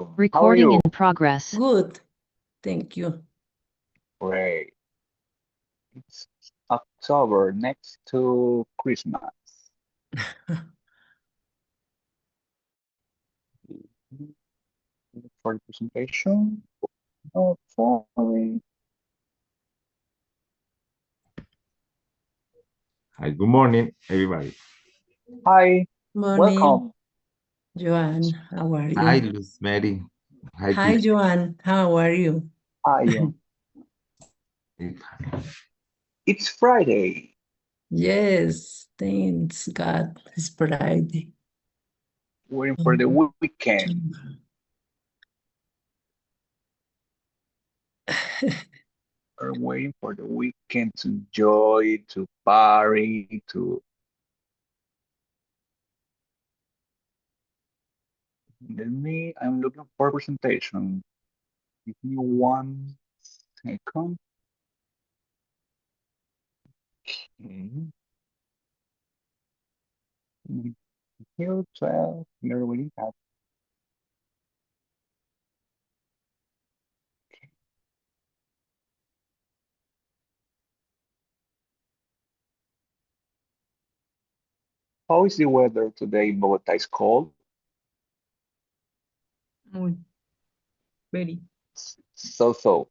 How are Recording you? in progress. Good, thank you. Great. It's October next to Christmas. Mhm. For the presentation. Oh, sorry. Hi, good morning, everybody. Hi, Morning, welcome. Joanne. How are Hi, you? Luz Mary. Hi, Hi, teacher. Joanne. How are you? Hi, it's Friday. Yes, thanks God. It's Friday. Waiting for the Um, weekend. We're waiting for the weekend to enjoy, to party, to I'm looking for presentation. Give me 1 second. Okay. Here 12. Here we have. How is the weather today in Bogota? Is cold? Muy, very. So,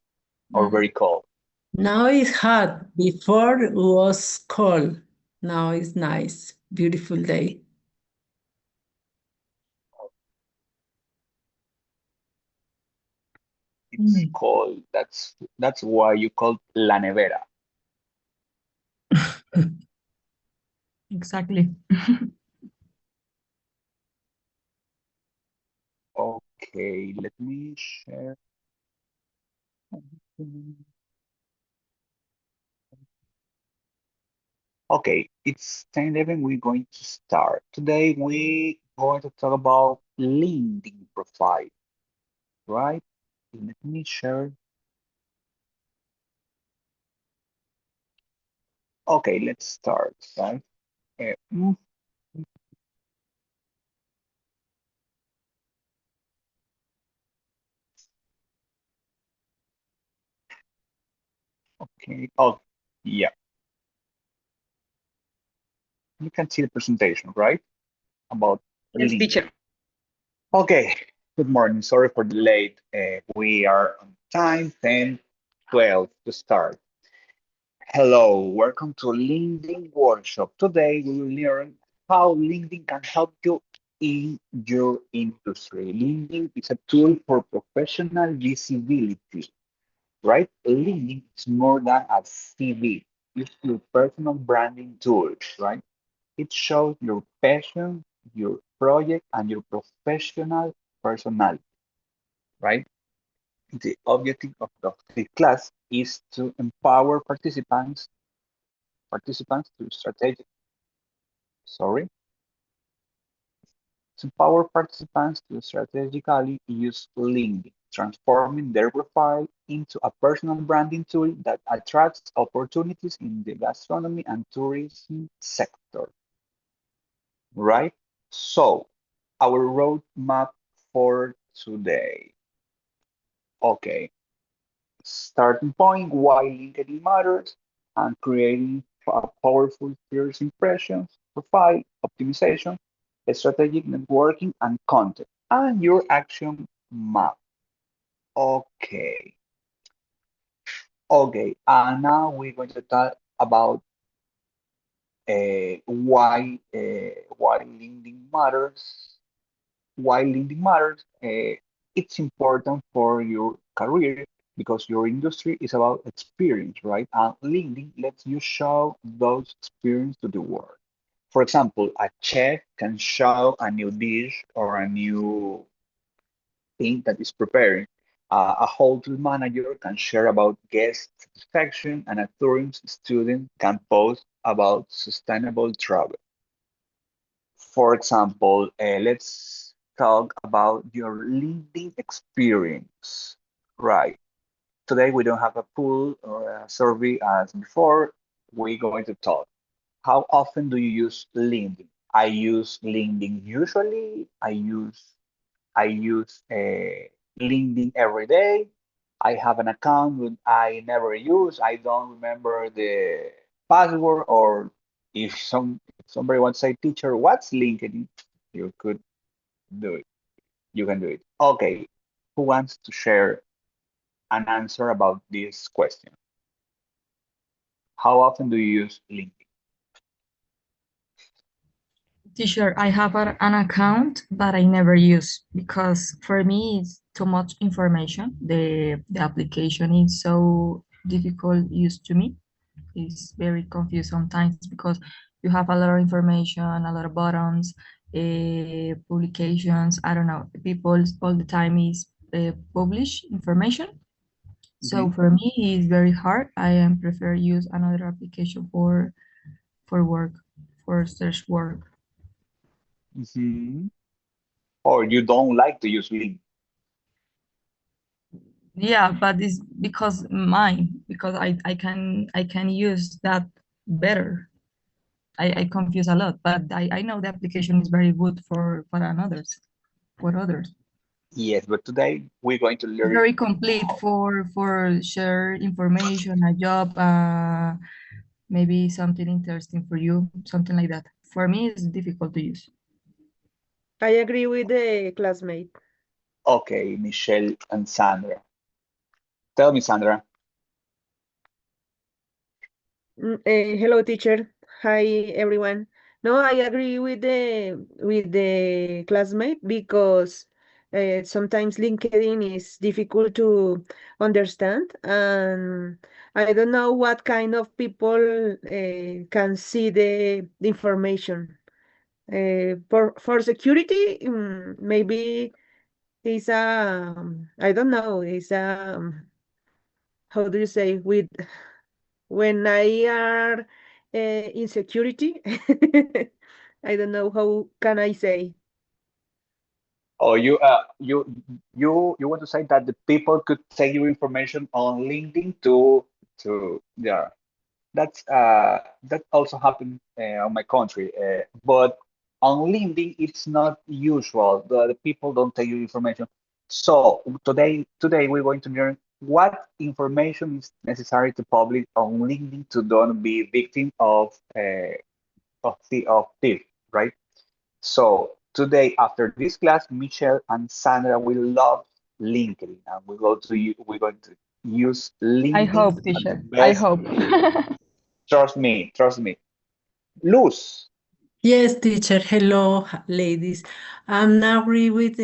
or Mm. very cold? Now it's hot. Before it was cold. Now it's nice. Beautiful day. It's cold. That's why you call La Nevera. Exactly. Okay, let me share. Okay, it's 10:11. We're going to start. Today we're going to talk about LinkedIn profile, right? Let me share. Okay, let's start, right? Uh, mm, okay. Oh, yeah. You can see the presentation, right? About Yes, LinkedIn. teacher. Okay, good morning. Sorry for the late. We are on time, 10:12 to start. Hello, welcome to LinkedIn Workshop. Today we will learn how LinkedIn can help you in your industry. LinkedIn is a tool for professional visibility, right? LinkedIn is more than a CV. It's your personal branding tool, right? It shows your passion, your project, and your professional personality, right? The objective of the class is to empower participants to sorry, to empower participants to strategically use LinkedIn, transforming their profile into a personal branding tool that attracts opportunities in the gastronomy and tourism sector, right? So, our roadmap for today. Okay, starting point, why LinkedIn matters, and creating a powerful first impressions, profile, optimization, strategic networking, and content, and your action map. Okay, okay, and now we're going to talk about why LinkedIn matters. Why LinkedIn matters. It's important for your career because your industry is about experience, right? And LinkedIn lets you show those experience to the world. For example, a chef can show a new dish or a new thing that is preparing. A hotel manager can share about guest satisfaction, and a tourism student can post about sustainable travel. For example, let's talk about your LinkedIn experience. Right. Today we don't have a poll or a survey as before. We're going to talk. How often do you use LinkedIn? I use LinkedIn usually. I use LinkedIn every day. I have an account that I never use. I don't remember the password, or if somebody wants to say, teacher, what's LinkedIn? You could do it. You can do it. Okay. Who wants to share an answer about this question? How often do you use LinkedIn? Teacher, I have an account that I never use because for me it's too much information. The application is so difficult use to me. It's very confused sometimes because you have a lot of information, a lot of buttons, publications. I don't know. People all the time is publish information. So Mhm. for me, it's very hard. I am prefer use another application for work, for search work. Mhm. Or you don't like to use LinkedIn? Yeah, but it's because mine, because I can use that better. I confuse a lot, but I know the application is very good for others. Yes, but today we're going to It's learn very complete how. for share information, a job, maybe something interesting for you, something like that. For me, it's difficult to use. I agree with the classmate. Okay, Michelle and Sandra. Tell me, Sandra. Hello, teacher. Hi, everyone. No, I agree with the classmate because sometimes LinkedIn is difficult to understand, and I don't know what kind of people can see the information. For security, maybe it's I don't know, it's how do you say, with when I are insecurity. I don't know how can I say. Oh, you want to say that the people could take your information on LinkedIn to yeah. That also happened on my country, but on LinkedIn it's not usual. The people don't take your information. So today we're going to learn what information is necessary to publish on LinkedIn to don't be victim of thief, right? So today after this class, Michelle and Sandra will love LinkedIn, and we're going to use I LinkedIn hope, at the teacher. I best. hope. Trust me, trust me. Luz. Yes, teacher. Hello, ladies. I'm now agree with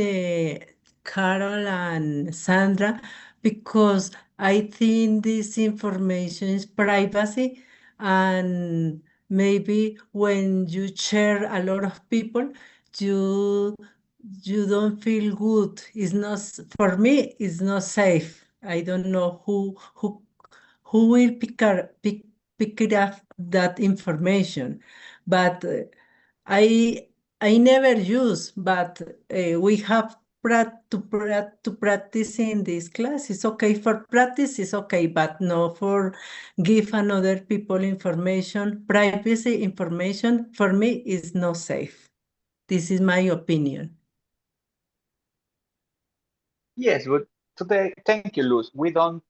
Carol and Sandra because I think this information is privacy, and maybe when you share a lot of people, you you don't feel good. It's not for me. It's not safe. I don't know who will pick it up that information, but. I I never use, but we have to practice in this class. It's okay for practice, it's okay, but no for give another people information. Privacy information for me is not safe. This is my opinion. Yes, but today, thank you, Luz. We don't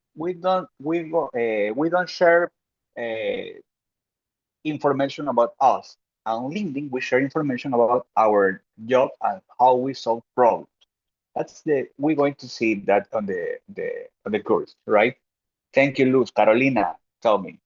share uh, information about us. On LinkedIn, we share information about our job and how we solve problems. We're going to see that on the course, right? Thank you, Luz. Carolina, tell me.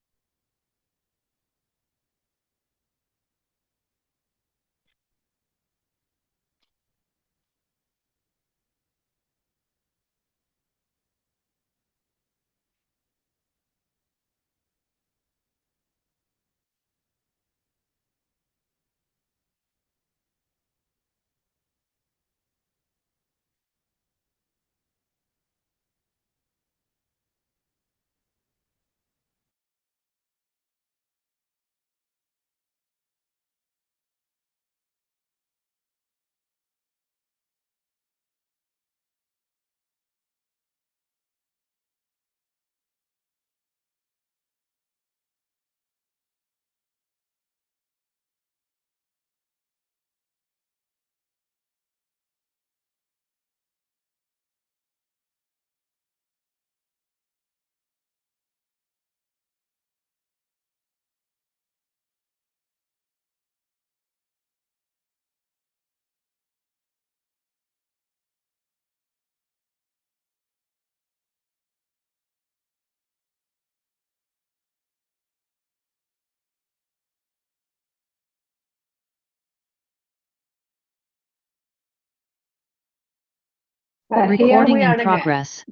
Here Recording we in are again. progress.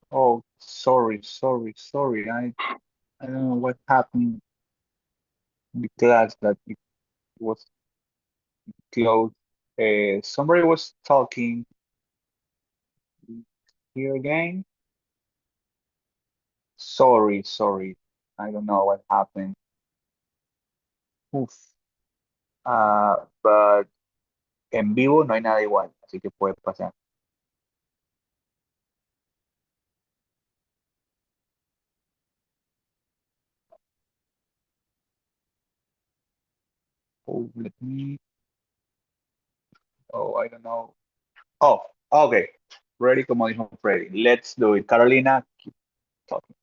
Oh, sorry. I don't know what happened in the class that it was closed. Somebody was talking here again. Sorry. I don't know what happened. Uf. But en vivo no hay nada igual, así que puede pasar. Oh, let me. Oh, I don't know. Oh, okay. Ready, como dijo Freddy. Let's do it. Carolina, keep talking.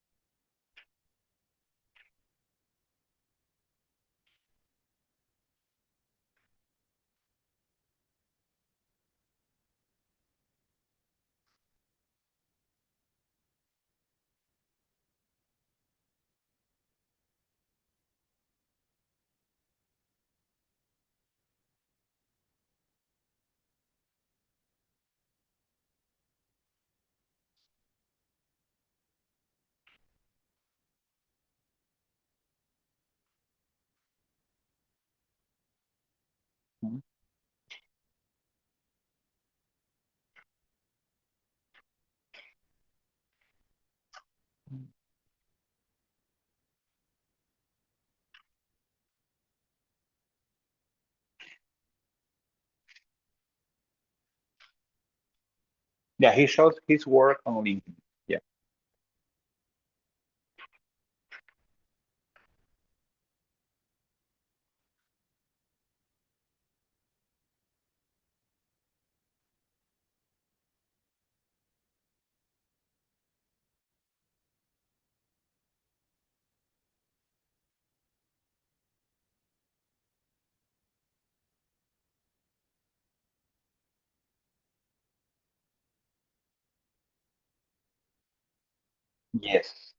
Mhm. Yeah, he shows his work on LinkedIn. Yeah. Yes.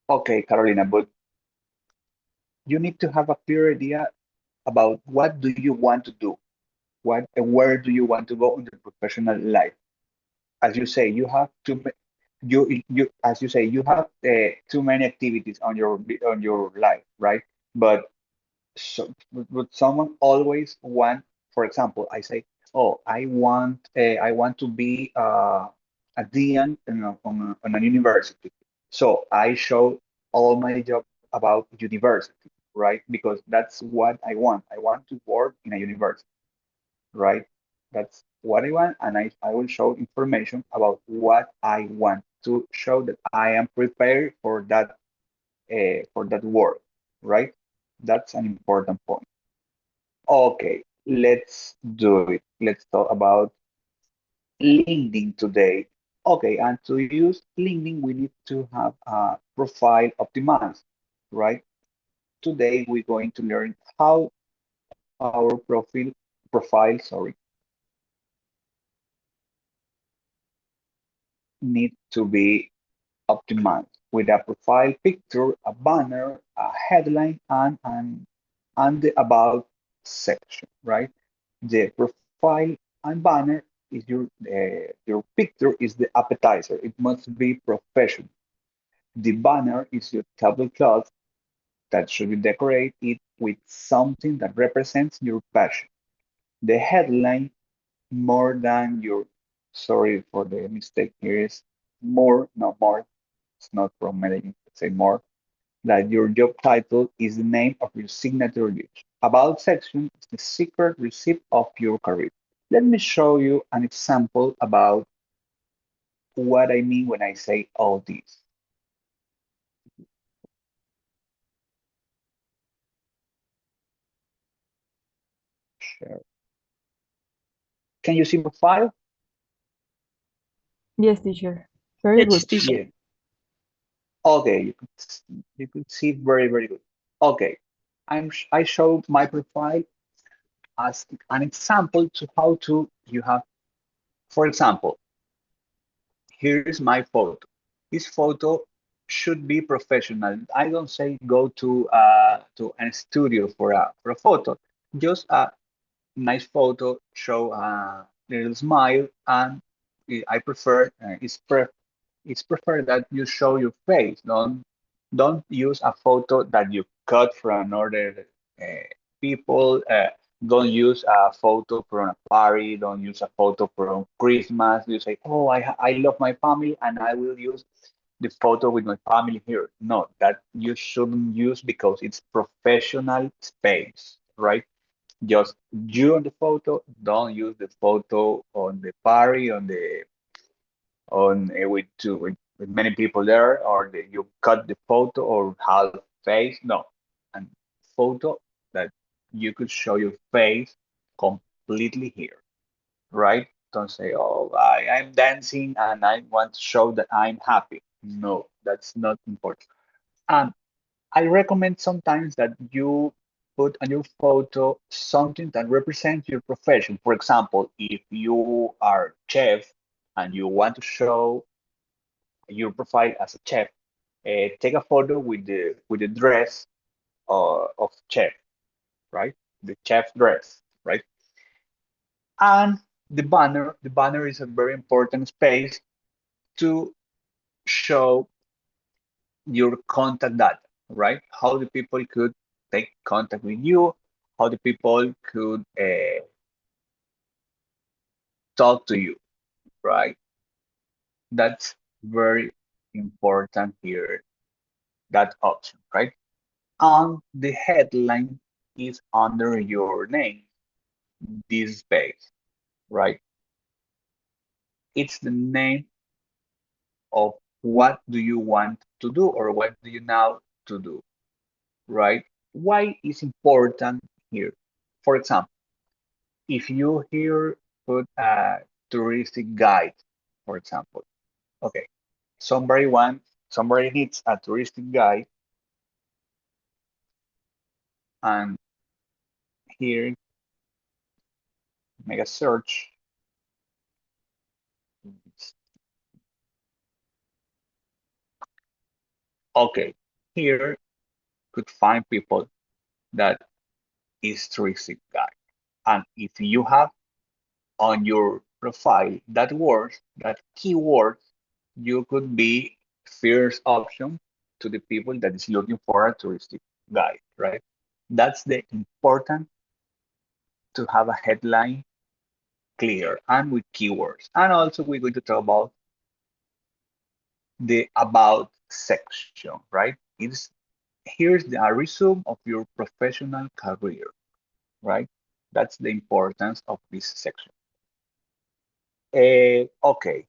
Okay, Carolina, but you need to have a clear idea about what do you want to do, what and where do you want to go in the professional life. As you say, you have you as you say you have too many activities on your life, right? But so would someone always want, for example, I say, oh, I want to be a dean on a university. So I show all my job about university, right? Because that's what I want. I want to work in a university, right? That's what I want, and I will show information about what I want to show that I am prepared for that work, right? That's an important point. Okay, let's do it. Let's talk about LinkedIn today. Okay, and to use LinkedIn, we need to have a profile optimized, right? Today, we're going to learn how our profile, need to be optimized with a profile picture, a banner, a headline, and the about section, right? The profile and banner is your picture is the appetizer. It must be professional. The banner is your tablecloth that should be decorated with something that represents your passion. The headline, more than your, sorry for the mistake here, is more, not more. It's not from Medellin. Say more that your job title is the name of your signature dish. About section is the secret recipe of your career. Let me show you an example about what I mean when I say all this. Share. Can you see my file? Yes, teacher. Very Yes, good. teacher. Yeah. Okay, you could see very, very good. Okay, I show my profile as an example to how to you have. For example, here is my photo. This photo should be professional. I don't say go to a studio for a photo. Just a nice photo, show a little smile, and I prefer it's preferred that you show your face. Don't use a photo that you cut from another people. Don't use a photo from a party. Don't use a photo from Christmas. You say, "Oh, I love my family, and I will use the photo with my family here." No, that you shouldn't use because it's professional space, right? Just you on the photo. Don't use the photo on the party on with many people there, or you cut the photo or half face. No, and photo that you could show your face completely here, right? Don't say, "Oh, I'm dancing and I want to show that I'm happy." No, that's not important. And I recommend sometimes that you put on your photo something that represents your profession. For example, if you are chef and you want to show your profile as a chef, take a photo with the dress of chef, right? The chef dress, right? And the banner is a very important space to show your contact data, right? How the people could take contact with you, how the people could talk to you, right? That's very important here, that option, right? And the headline is under your name, this space, right? It's the name of what do you want to do or what do you now to do, right? Why is important here? For example, if you here put a touristic guide, for example, okay, somebody needs a touristic guide, and here make a search. Okay, here could find people that is touristic guide. And if you have on your profile that words, that keywords, you could be first option to the people that is looking for a touristic guide, right? That's the important to have a headline clear and with keywords. And also we're going to talk about the about section, right? It's here's the a resume of your professional career, right? That's the importance of this section. Okay.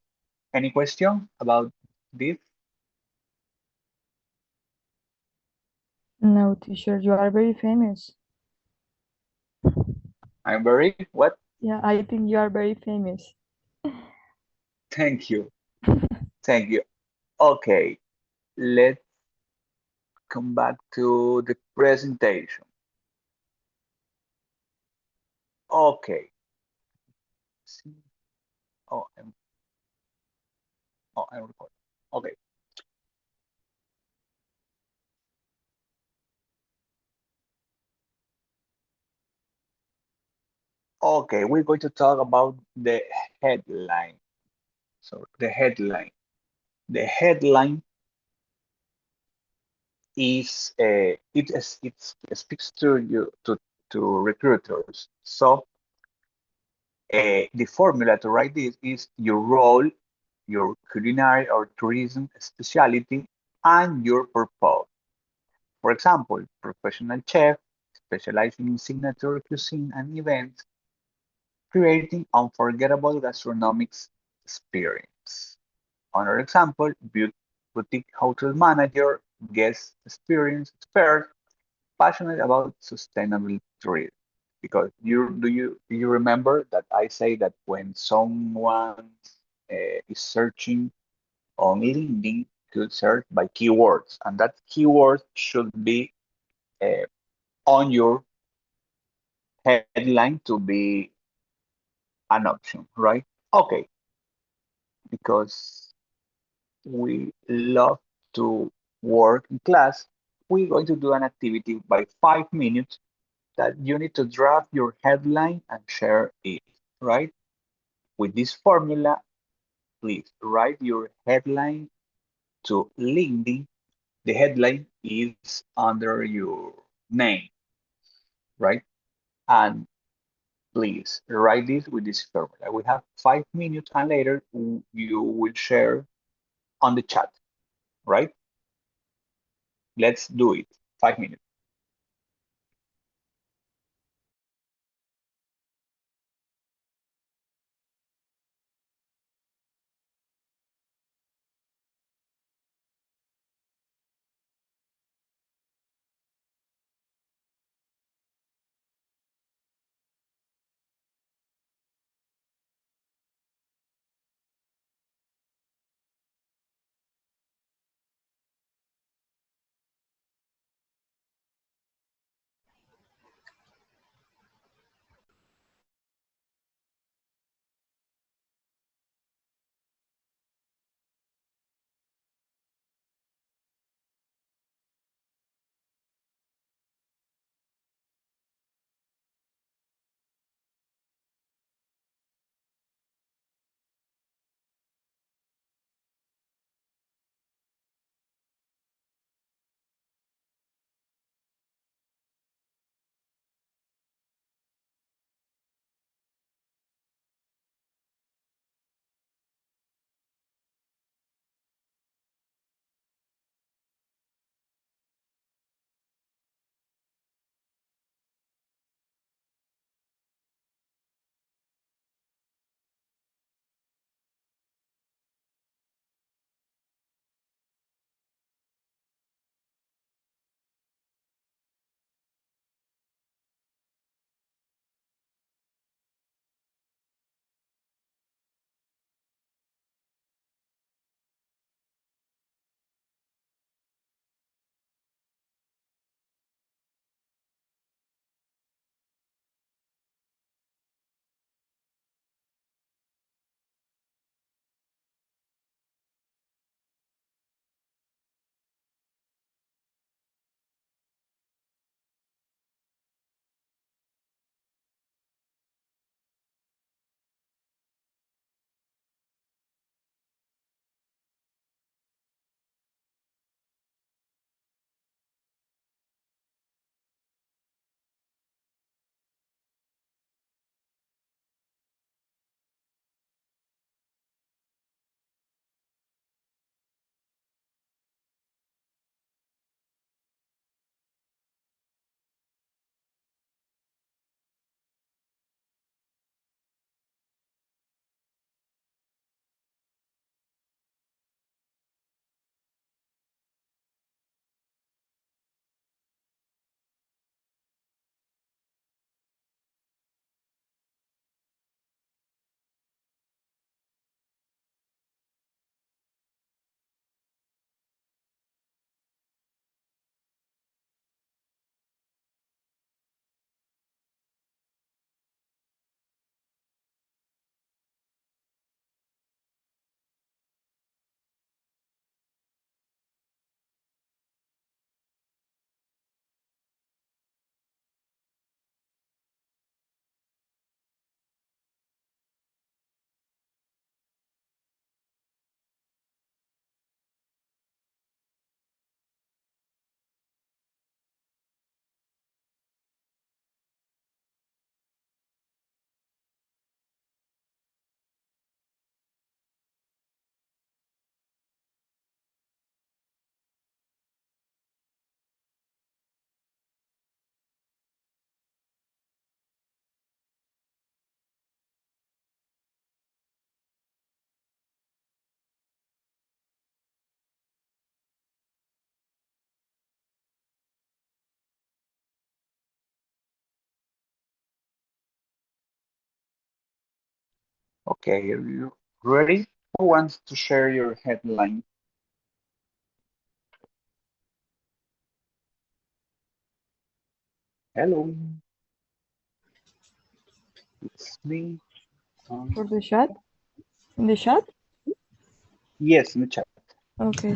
Any question about this? No, teacher, you are very famous. I'm very what? Yeah, I think you are very famous. Thank you. Thank you. Okay. Let's come back to the presentation. Okay. Oh, I'm recording. Okay. Okay, we're going to talk about the headline. So the headline. The headline is it speaks to you to recruiters. So the formula to write this is your role, your culinary or tourism specialty, and your purpose. For example, professional chef specializing in signature cuisine and events, creating unforgettable gastronomic experience. Another example, boutique hotel manager, guest experience expert, passionate about sustainable tourism. Because you remember that I say that when someone is searching on LinkedIn could search by keywords, and that keyword should be on your headline to be an option, right? Okay, because we love to work in class, we're going to do an activity by 5 minutes that you need to draft your headline and share it, right? With this formula, please write your headline to LinkedIn. The headline is under your name, right? And please write this with this formula. We have 5 minutes and later you will share on the chat, right? Let's do it. 5 minutes. Okay, are you ready? Who wants to share your headline? Hello, it's me. For the chat? In the chat? Yes, in the chat. Okay.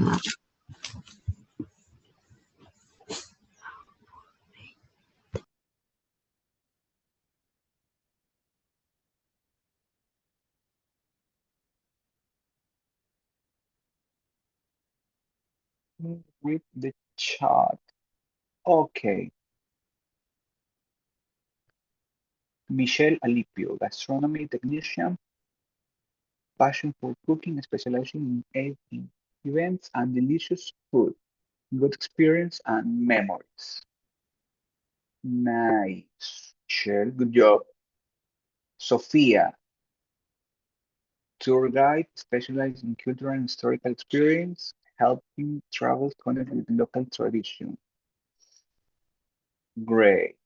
Read the chat. Okay. Michelle Alipio, gastronomy technician, passion for cooking, specializing in events and delicious food, good experience and memories. Nice. Michelle, good job. Sophia, tour guide, specialized in cultural and historical experience, helping travel connect with local tradition. Great.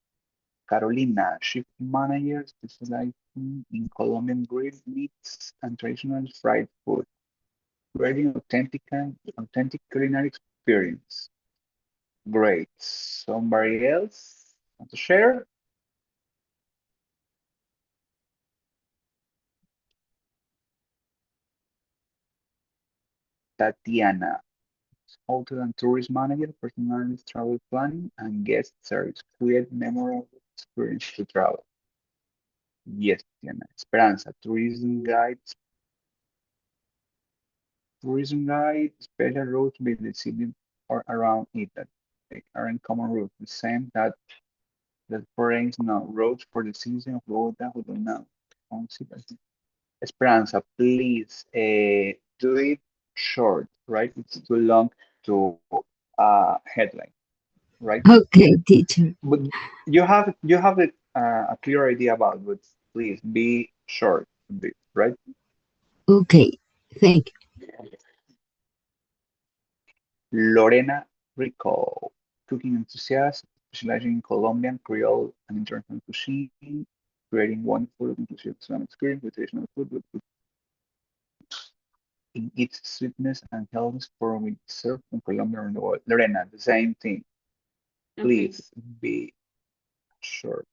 Carolina, shift manager, specializing in Colombian grilled meats and traditional fried food, creating authentic culinary experience. Great. Somebody else want to share? Tatiana, hotel and tourist manager, personalized travel planning and guest service, create memorable experience to travel. Yes, Tatiana. Esperanza, tourism guide, special routes with the city or around it that aren't common routes, the same that foreigners know, roads for the citizen of Bogota who don't know. Esperanza, please do it short, right? It's too long to headline, right? Okay, teacher. But you have a clear idea about, but please be short, a bit, right? Okay, thank Lorena Rico, cooking enthusiast, specializing in Colombian, Creole, and international cuisine, creating wonderful, inclusive Islamic experience with traditional food with in its sweetness and healthiness for we serve in Colombia and the world. Lorena, the same thing. Okay. Please be short.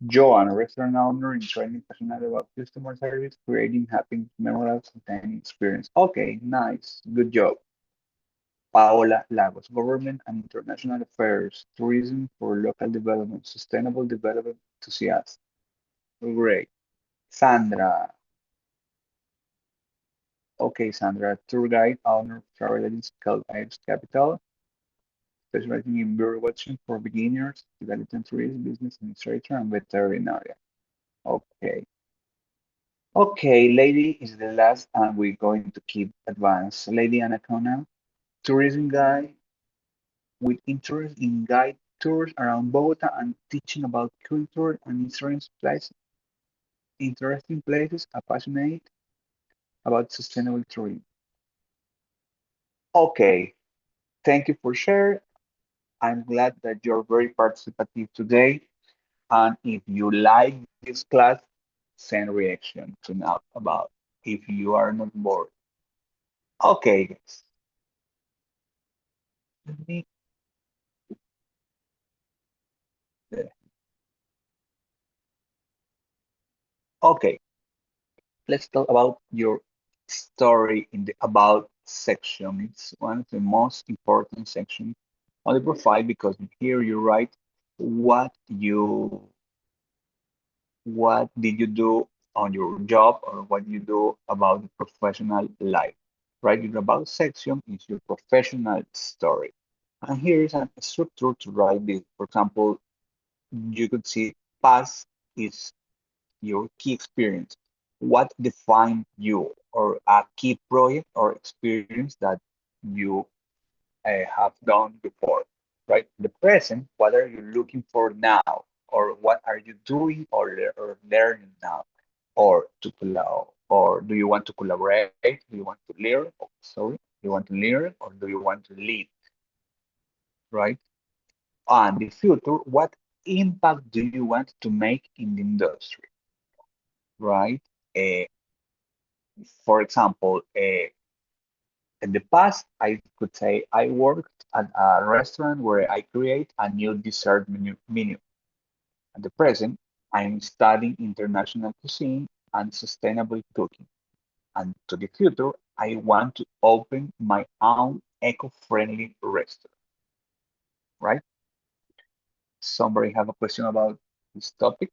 Joan, restaurant owner in training passionate about customer service, creating happy, memorable, and experience. Okay, nice. Good job. Paola Lagos, Government and International Affairs, Tourism for Local Development, Sustainable Development Enthusiast. Great. Sandra. Okay, Sandra, tour guide, owner of travel agency called Aegis Capital, specializing in bird watching for beginners, developing tourism, business administration, and veterinary. Okay. Okay, lady is the last, and we're going to keep advance. Lady Anacona, tourism guide with interest in guide tours around Bogota and teaching about culture and interesting places, passionate about sustainable tourism. Okay, thank you for sharing. I'm glad that you're very participative today. And if you like this class, send reaction to know about if you are not bored. Okay, guys. Let me Okay, let's talk about your story in the about section. It's one of the most important sections on the profile because here you write what did you do on your job or what you do about the professional life, right? Your about section is your professional story. And here is a structure to write this. For example, you could see past is your key experience. What defined you or a key project or experience that you have done before, right? The present, what are you looking for now? Or what are you doing or learning now? Or or do you want to collaborate? Do you want to learn? Oh, sorry, do you want to learn or do you want to lead, right? And the future, what impact do you want to make in the industry, right? Uh, For example, in the past, I could say I worked at a restaurant where I create a new dessert menu. At the present, I'm studying international cuisine and sustainable cooking. And to the future, I want to open my own eco-friendly restaurant, right? Somebody have a question about this topic?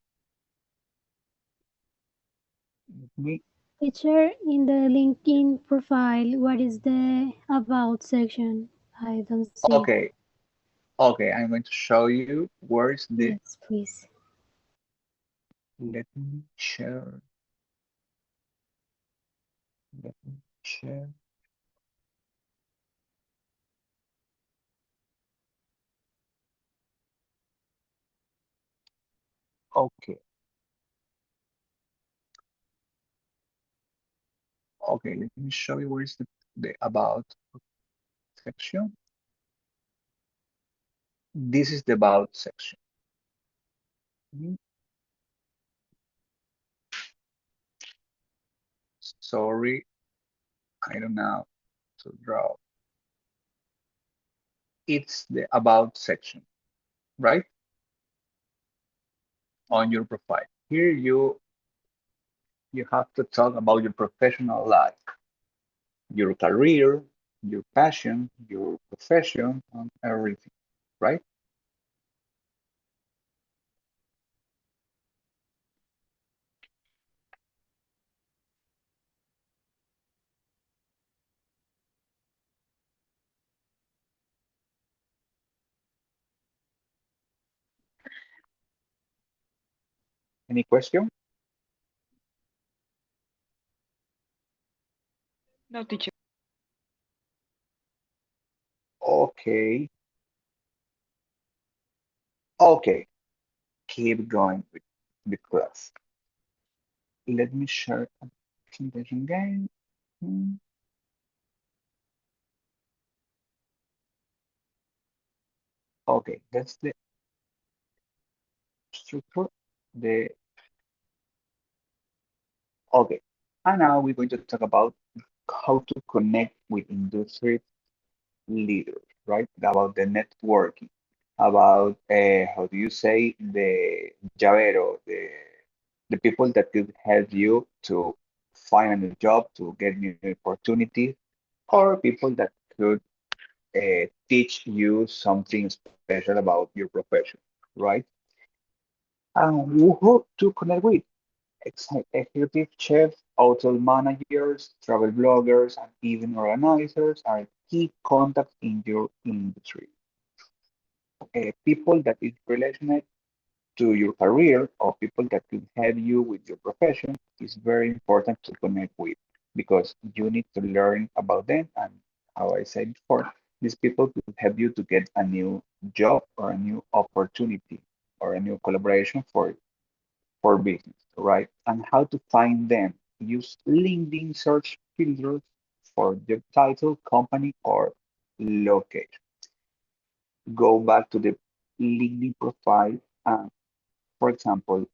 Me? Teacher, in the LinkedIn profile, what is the about section? I don't see. Okay, okay, I'm going to show you where's the, Yes, please. let me share, let me share. Okay, okay, let me show you where's the about section. This is the about section. Mm, Sorry, I don't know to draw. It's the about section, right? On your profile. Here you have to talk about your professional life, your career, your passion, your profession, and everything, right? Any question? No, teacher. Okay, okay. Keep going with the class. Let me share a presentation again. Hmm, Okay, that's the structure. The okay, and now we're going to talk about how to connect with industry leaders, right? About the networking, about how do you say the llavero, the people that could help you to find a new job, to get new opportunities, or people that could teach you something special about your profession, right? And who to connect with? Executive chefs, hotel managers, travel bloggers, and even organizers are key contacts in your industry. People that is related to your career or people that could help you with your profession is very important to connect with because you need to learn about them. And how I said before, these people could help you to get a new job or a new opportunity or a new collaboration for business, right? And how to find them. Use LinkedIn search filters for job title, company, or location. Go back to the LinkedIn profile. For example,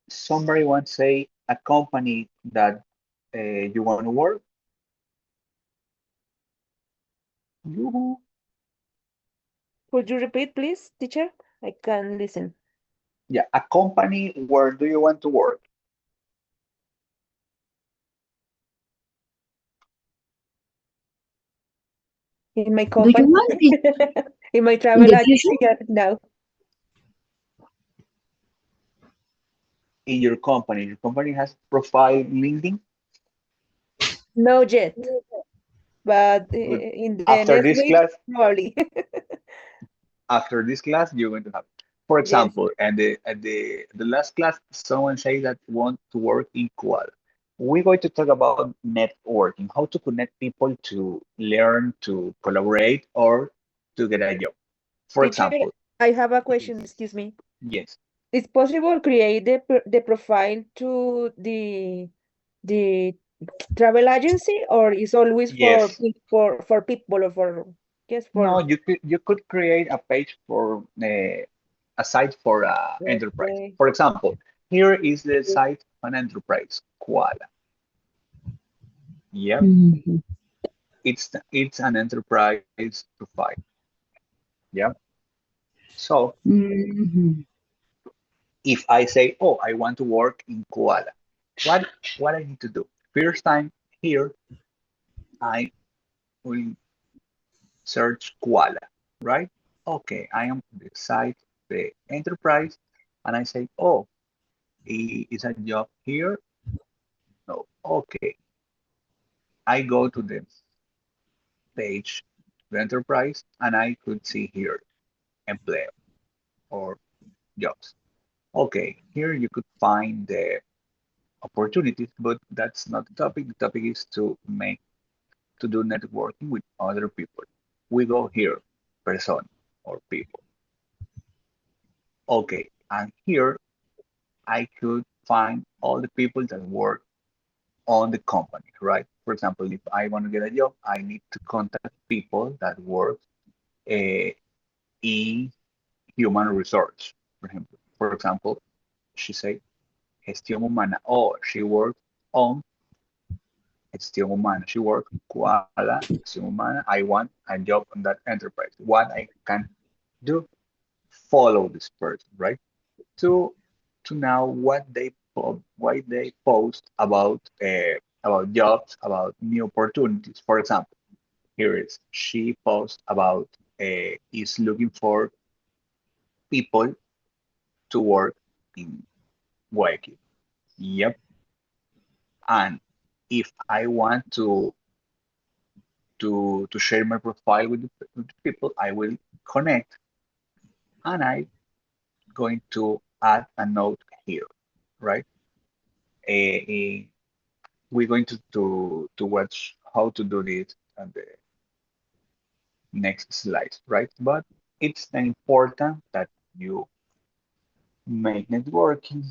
somebody wants to say a company that you want to work. You, Could you repeat, please, teacher? I can listen. yeah, a company. Where do you want to work? In my Do you company, want it in my in travel the agency, future? now. In your company. Your company has profile LinkedIn. No yet, but Good. in the After next this week, class, probably. after this class, you're going to have. For Yes. example, and the last class, someone say that want to work in Kuala. We're going to talk about networking, how to connect people to learn, to collaborate, or to get a job. For Teacher, example, I have a question, excuse me. yes, It's possible create the profile to the travel agency, or is always yes. for people or for yes No, for you could create a page for a site for enterprise. okay. For example, here is the site on enterprise, Koala. Yep, Mhm. it's an enterprise profile. Yep. So Mhm. if I say, oh, I want to work in Koala, what I need to do? First time here, I will search Koala, right? Okay, I am on the site, the enterprise, and I say, oh, is a job here? No. Okay, I go to the page, the enterprise, and I could see here, employer or jobs. Okay, here you could find the opportunities, but that's not the topic. The topic is to do networking with other people. We go here, person or people. Okay, and here I could find all the people that work on the company, right? For example, if I want to get a job, I need to contact people that work uh, in human resource. For example, she say gestión humana, or she works on gestión humana. She works Koala gestión humana. I want a job on that enterprise. What I can do? Follow this person, right? To to know why they post about jobs, about new opportunities. For example, here is she posts about is looking for people to work in Guayaquil. Yep. And if I want to share my profile with the people, I will connect and I going to add a note here, right? Uh, we're going to watch how to do this on the next slide, right? But it's important that you make networking,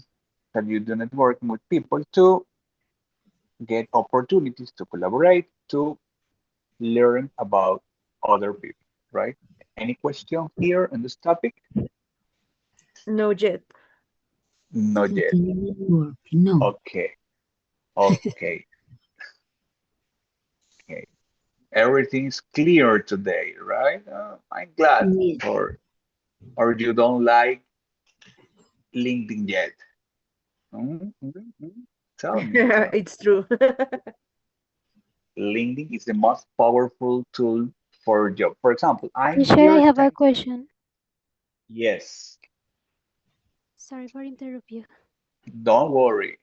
that you do networking with people to get opportunities to collaborate, to learn about other people, right? Any question here on this topic? No yet. Not yet. Network. No. Okay, okay, okay. Everything's clear today, right? I'm glad. Yes. Or you don't like LinkedIn yet? Tell me. It's true. LinkedIn is the most powerful tool for job. For example, I'm Teacher, I here. have a question. Yes, Sorry for interrupt you. don't worry.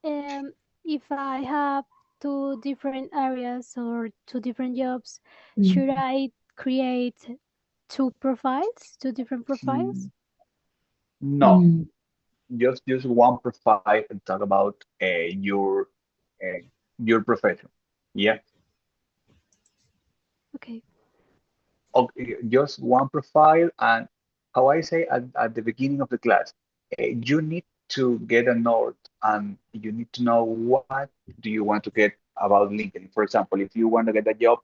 Um, if I have two different areas or two different jobs, should I create two profiles, two different profiles? Mm, No, just one profile and talk about uh, your profession. Yeah. Okay. Okay, just one profile, and how I say at the beginning of the class, you need to get a note and you need to know what do you want to get about LinkedIn. For example, if you want to get a job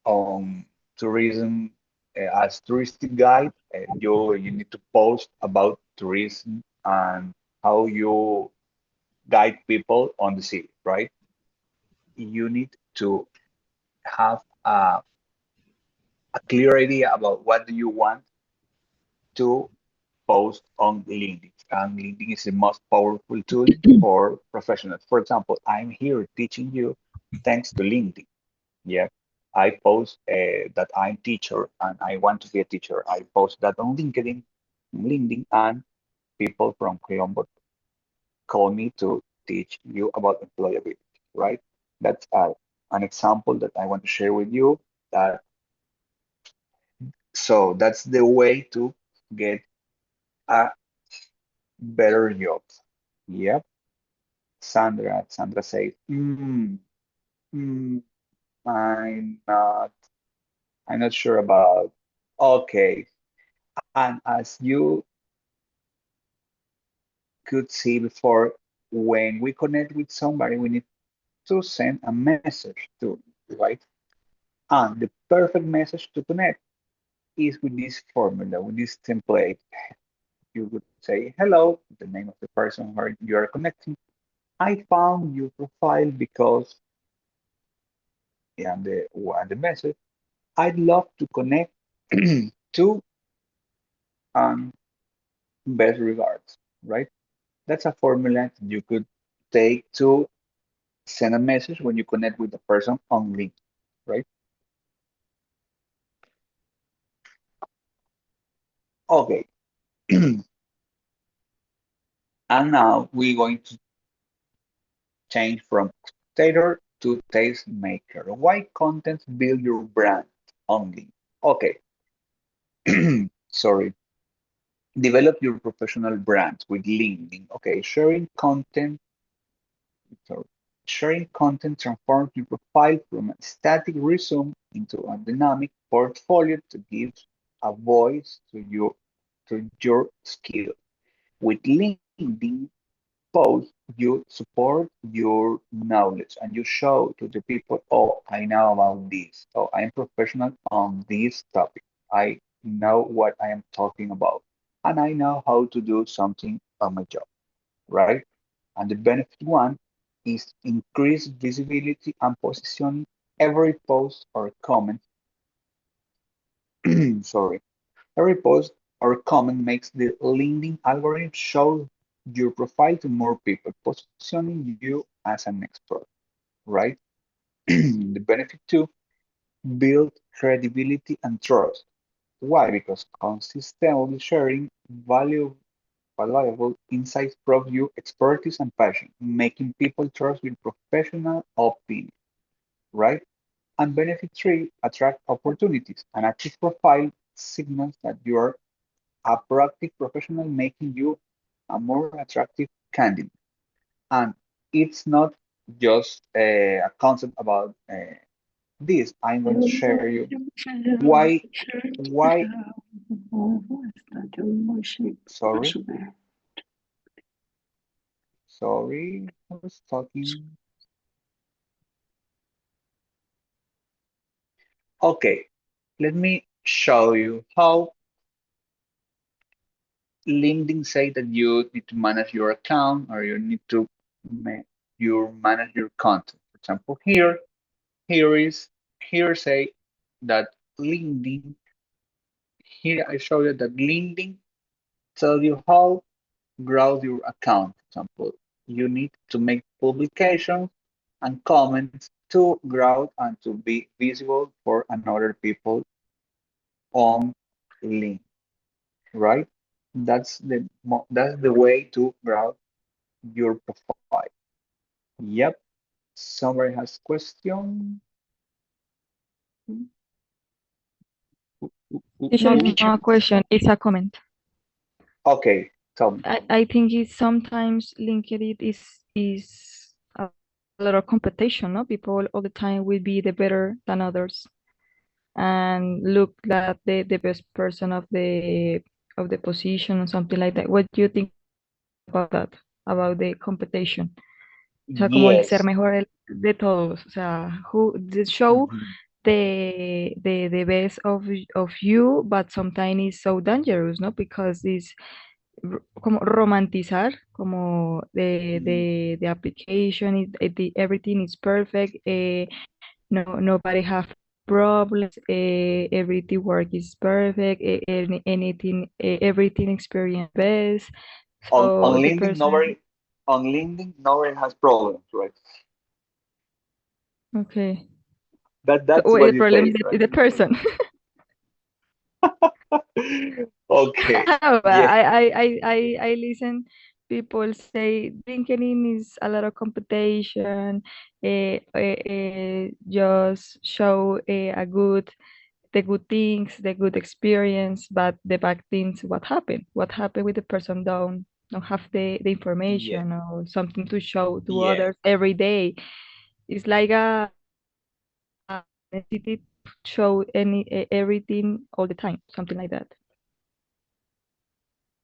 on tourism as touristic guide, you need to post about tourism and how you guide people on the city, right? You need to have a clear idea about what do you want to post on LinkedIn. And LinkedIn is the most powerful tool for professionals. For example, I'm here teaching you thanks to LinkedIn. Yeah, I post that I'm teacher and I want to be a teacher. I post that on LinkedIn, and people from Colombo call me to teach you about employability, right? That's an example that I want to share with you. That so that's the way to get a better job. Yep. Sandra says, mm, I'm not, I'm not sure about. Okay. And as you could see before, when we connect with somebody, we need to send a message to, right? And the perfect message to connect is with this formula, with this template. You would say, hello, the name of the person where you are connecting. I found your profile because and the message. I'd love to connect to best regards, right? That's a formula that you could take to send a message when you connect with the person on LinkedIn, right? Okay, and now we're going to change from spectator to tastemaker. Why content build your brand only? Okay, sorry. Develop your professional brand with LinkedIn. Okay, sorry, sharing content transforms your profile from a static resume into a dynamic portfolio to give a voice to your skill. With LinkedIn posts, you support your knowledge and you show to the people, oh, I know about this. Oh, I'm professional on this topic. I know what I am talking about. And I know how to do something on my job, right? And the benefit one is increased visibility and positioning. Every post or comment, sorry, every post or comment makes the LinkedIn algorithm show your profile to more people, positioning you as an expert, right? The benefit two, build credibility and trust. Why? Because consistently sharing valuable insights proves your expertise and passion, making people trust your professional opinion, right? And benefit three, attract opportunities. An active profile signals that you are a proactive professional, making you a more attractive candidate. And it's not just a concept about this. I'm going to share you why, sorry, sorry, I was talking. Okay, let me show you how LinkedIn say that you need to manage your account or you need to manage your content. For example, here say that LinkedIn, here I show you that LinkedIn tell you how grow your account. For example, you need to make publications and comments to grow and to be visible for another people on LinkedIn, right? That's the way to grow your profile. Yep. Somebody has question. Teacher, it's not a question, it's a comment. Okay, tell me. I think it's sometimes LinkedIn is a lot of competition, no? People all the time will be the better than others and look like the best person of the position or something like that. What do you think about that? About the competition? O sea, como el ser Yes. mejor de todos. O sea, show Mhm. the best of you, but sometimes it's so dangerous, no? Because it's como romantizar, como the application, everything is perfect, nobody have problems, everything work is perfect, anything, everything experience best. On So the LinkedIn, person, nobody has problems, right? okay. That's Well, what the you problem say, is right? the person. Okay. Yeah. I listen people say LinkedIn is a lot of competition, just show the good things, the good experience, but the bad things, what happened? What happened with the person don't have the Yeah. information or something to show to Yeah. others every day. It's like a necessity to show everything all the time, something like that.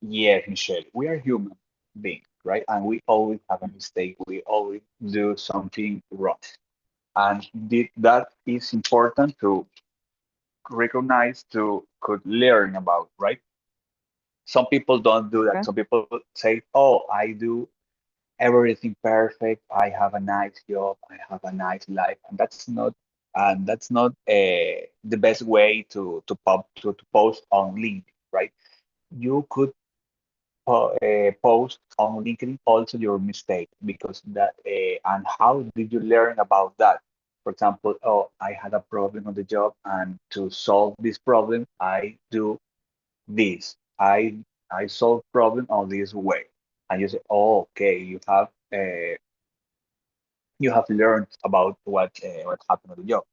Yes, Michelle. We are human beings, right? And we always have a mistake. We always do something wrong. And that is important to recognize, to could learn about, right? Some people don't do that. Okay. Some people say, oh, I do everything perfect. I have a nice job. I have a nice life. And that's not and that's not the best way to post on LinkedIn, right? You could post on LinkedIn also your mistake, because that and how did you learn about that? For example, oh, I had a problem on the job, and to solve this problem, I do this. I solve problem on this way, and you say, oh, okay, you have learned about what happened on the job,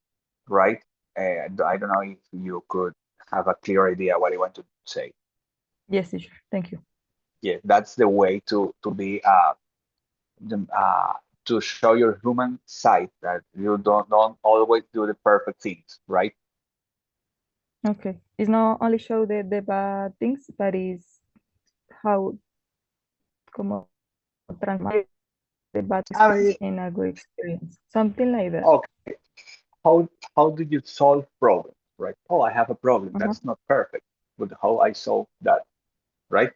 right? I don't know if you could have a clear idea what I want to say. Yes, teacher. Thank you. Yeah, that's the way to be the, to show your human side, that you don't always do the perfect things, right? Okay. It's not only show the bad things, but it's how como transform the bad I experience mean, in a good experience. Something like that. okay, how do you solve problems, right? Oh, I have a problem. Uh-huh. That's not perfect, but how I solve that, right?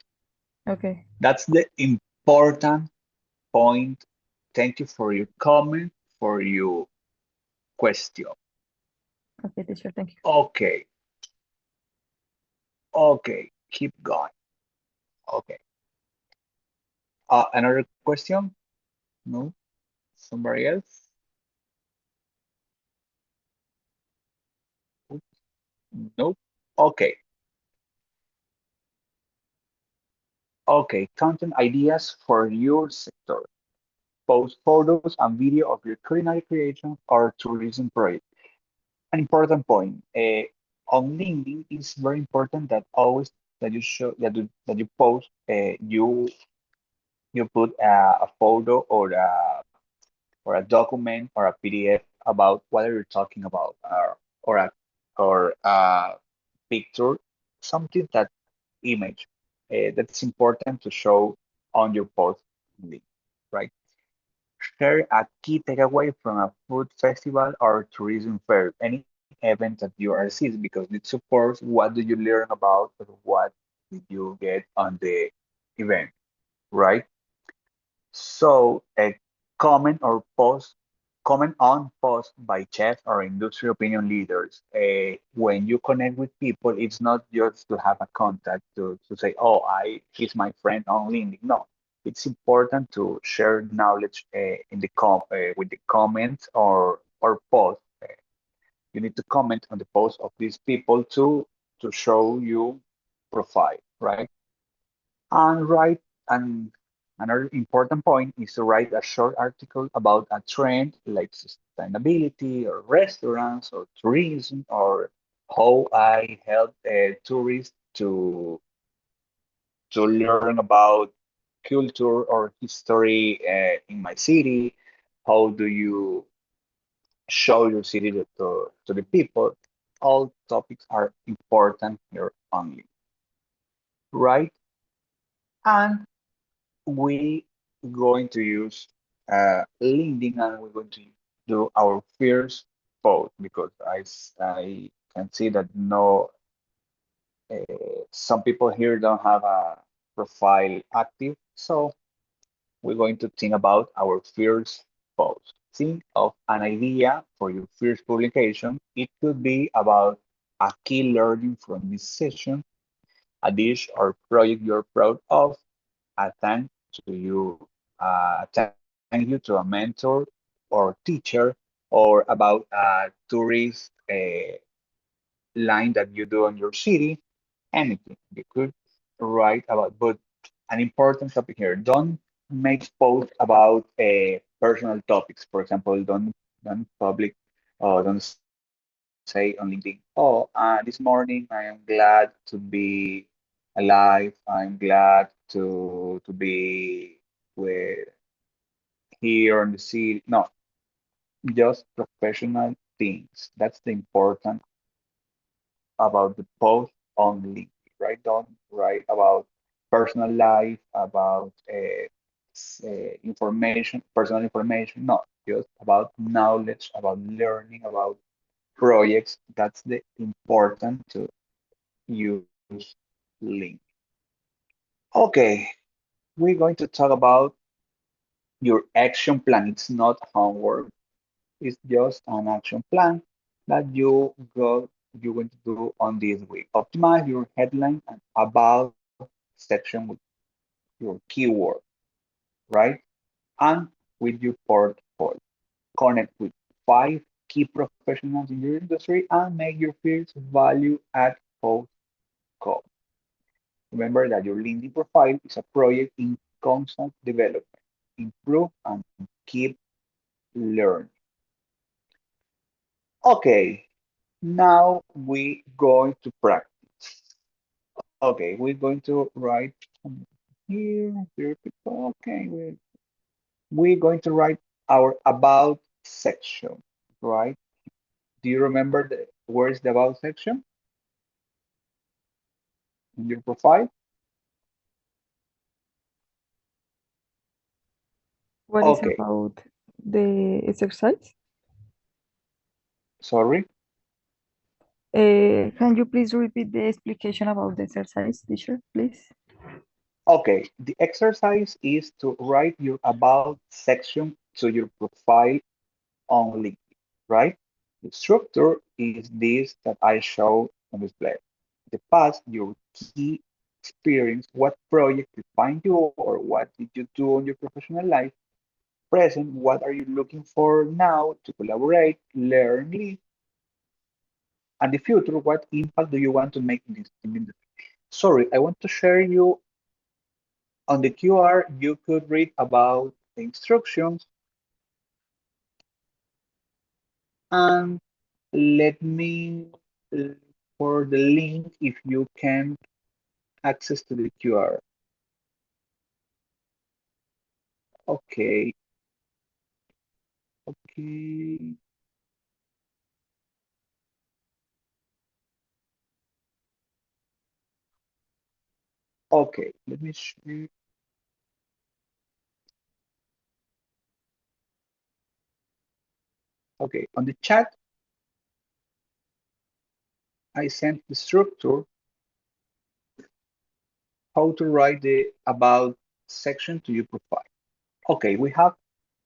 Okay. That's the important point. Thank you for your comment, for your question. Okay, teacher. Thank you. Okay, okay, keep going. Okay. Another question? No? Somebody else? Nope. Okay. Okay. Content ideas for your sector. Post photos and video of your culinary creation or tourism project. An important point. On LinkedIn, it's very important that always that you show that you post you put a photo or a document or a PDF about what are you talking about, or a or a picture, something that image that's important to show on your post link, right? Share a key takeaway from a food festival or tourism fair, any event that you are seeing, because it supports what do you learn about or what did you get on the event, right? So, a comment or post, comment on post by chefs or industry opinion leaders. When you connect with people, it's not just to have a contact to say, oh, he's my friend on LinkedIn. No, it's important to share knowledge in the with the comments or post. You need to comment on the post of these people to show you profile, right? And write, and another important point is to write a short article about a trend like sustainability or restaurants or tourism, or how I help tourists to learn about culture or history in my city. How do you show your city to the people? All topics are important here only, right? And we going to use LinkedIn, and we're going to do our first post, because I can see that no some people here don't have a profile active, so we're going to think about our first post. Think of an idea for your first publication. It could be about a key learning from this session, a dish or project you're proud of, a thank to you, thank you to a mentor or teacher, or about a tourist line that you do on your city. Anything you could write about. But an important topic here: don't make posts about personal topics. For example, don't public, don't say on LinkedIn, oh, this morning I am glad to be alive. I'm glad to be with here on the city. No, just professional things. That's the important about the post on LinkedIn, right? Don't write about personal life, about information, personal information. No, just about knowledge, about learning, about projects. That's the important to use LinkedIn. Okay, we're going to talk about your action plan. It's not homework. It's just an action plan. that you're going to do on this week. Optimize your headline and about section with your keyword, right? And with your portfolio. Connect with 5 key professionals in your industry and make your first value add post call. Remember that your LinkedIn profile is a project in constant development. Improve and keep learning. Okay, now we going to practice. Okay, we're going to write here, here, okay, we're going to write our about section, right? Do you remember where is the about section in your profile? What is Okay, about the exercise? sorry. Can you please repeat the explication about the exercise, teacher, please? Okay, the exercise is to write your about section to your profile on LinkedIn, right? The structure is this that I show on display. The past, your key experience, what project defined you or what did you do on your professional life? Present, what are you looking for now to collaborate, learn, lead? And the future, what impact do you want to make in this industry? Sorry, I want to share you on the QR, you could read about the instructions and let me for the link if you can access to the QR. Okay, okay. Okay, let me share. Okay, on the chat, I sent the structure how to write the about section to your profile. Okay, we have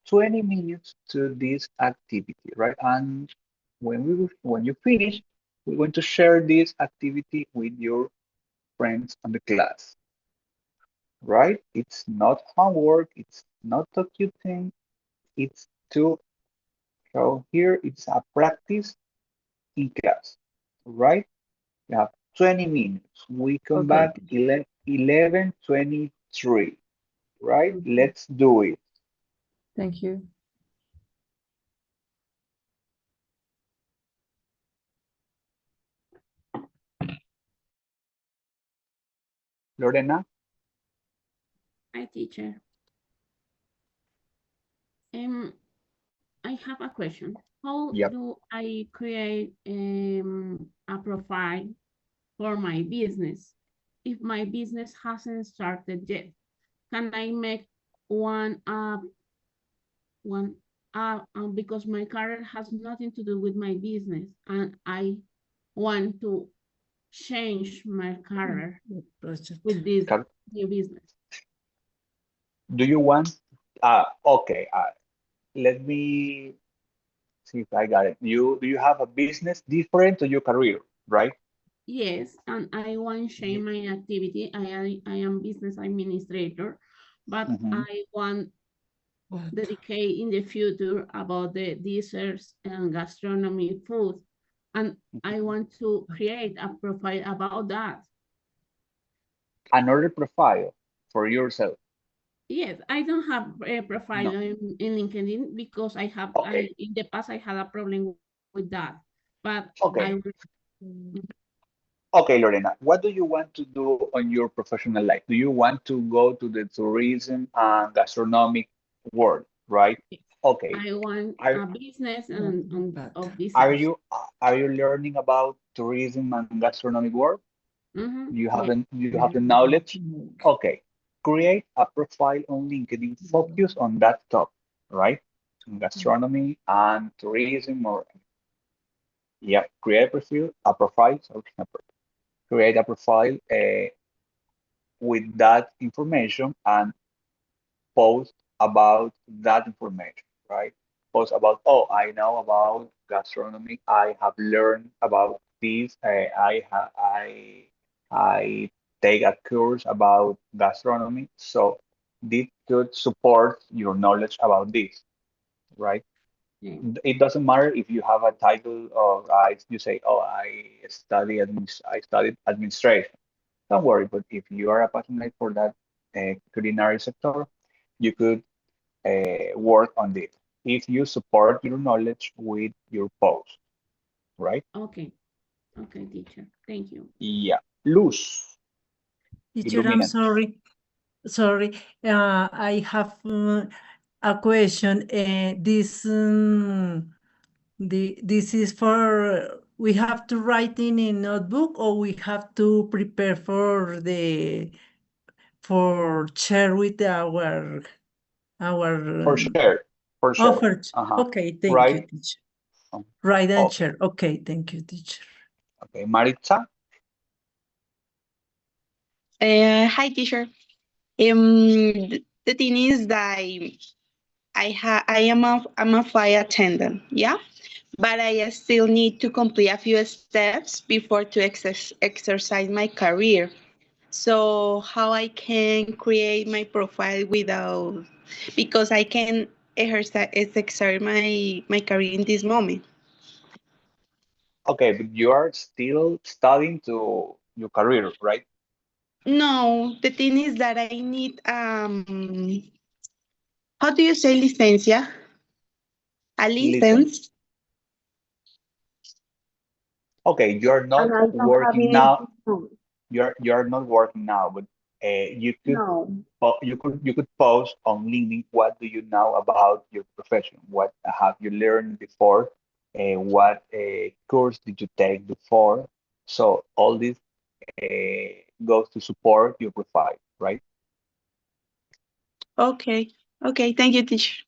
20 minutes to this activity, right? And when you finish, we're going to share this activity with your friends on the class, right? It's not homework, it's not a cute thing, it's to show here, it's a practice in class, right? We have 20 minutes. We come Okay, back 11:23, right? okay. Let's do it. Thank you. Lorena? Hi, teacher. I have a question. How Yep. do I create a profile for my business if my business hasn't started yet? Can I make one because my career has nothing to do with my business and I want to change my career Project. with this Can- new business? Do you want, okay, let me see if I got it. Do you have a business different to your career, right? Yes, and I want to change my activity. I am business administrator, but Mhm. I want What? dedicate in the future about the desserts and gastronomy food. And I want to create a profile about that. Another profile for yourself. Yes, I don't have a profile No. in LinkedIn because Okay. in the past I had a problem with that. But I Okay. will, Okay, Lorena, what do you want to do on your professional life? Do you want to go to the tourism and gastronomic world, right? Okay. I want Are a business and But of are desserts. you learning about tourism and gastronomic world? Yes. You have the knowledge? Okay. Create a profile on LinkedIn, focus on that topic, right? Gastronomy and tourism or yeah, sorry, create a profile with that information and post about that information, right? Post about, oh, I know about gastronomy. I have learned about this. I take a course about gastronomy, so this could support your knowledge about this, right? Okay. It doesn't matter if you have a title or you say, "Oh, I studied administration." Don't worry, but if you are passionate for that culinary sector, you could work on it if you support your knowledge with your post, right? Okay. Okay, teacher. Thank you. Yeah. Luz, Teacher, I'm illuminanos. sorry. I have a question. This is for we have to write in a notebook or we have to prepare for share with our For sure. For sure. offer. Uh-huh. Okay, thank you, Right. teacher. Um, Write and Okay. share. Okay, thank you, teacher. Okay. Maritza. Hi, teacher. The thing is that I'm a flight attendant, yeah, but I still need to complete a few steps before to exercise my career. So how I can create my profile without because I can exercise my career in this moment. Okay, but you are still studying to your career, right? No, the thing is that I need how do you say licencia? A Listen. license. Okay, you're And not I don't have working it in now. this moment. You're not working now, but you could No. you could post on LinkedIn what do you know about your profession? What have you learned before? What course did you take before? So all this goes to support your profile, right? Okay. Okay. Thank you, teacher.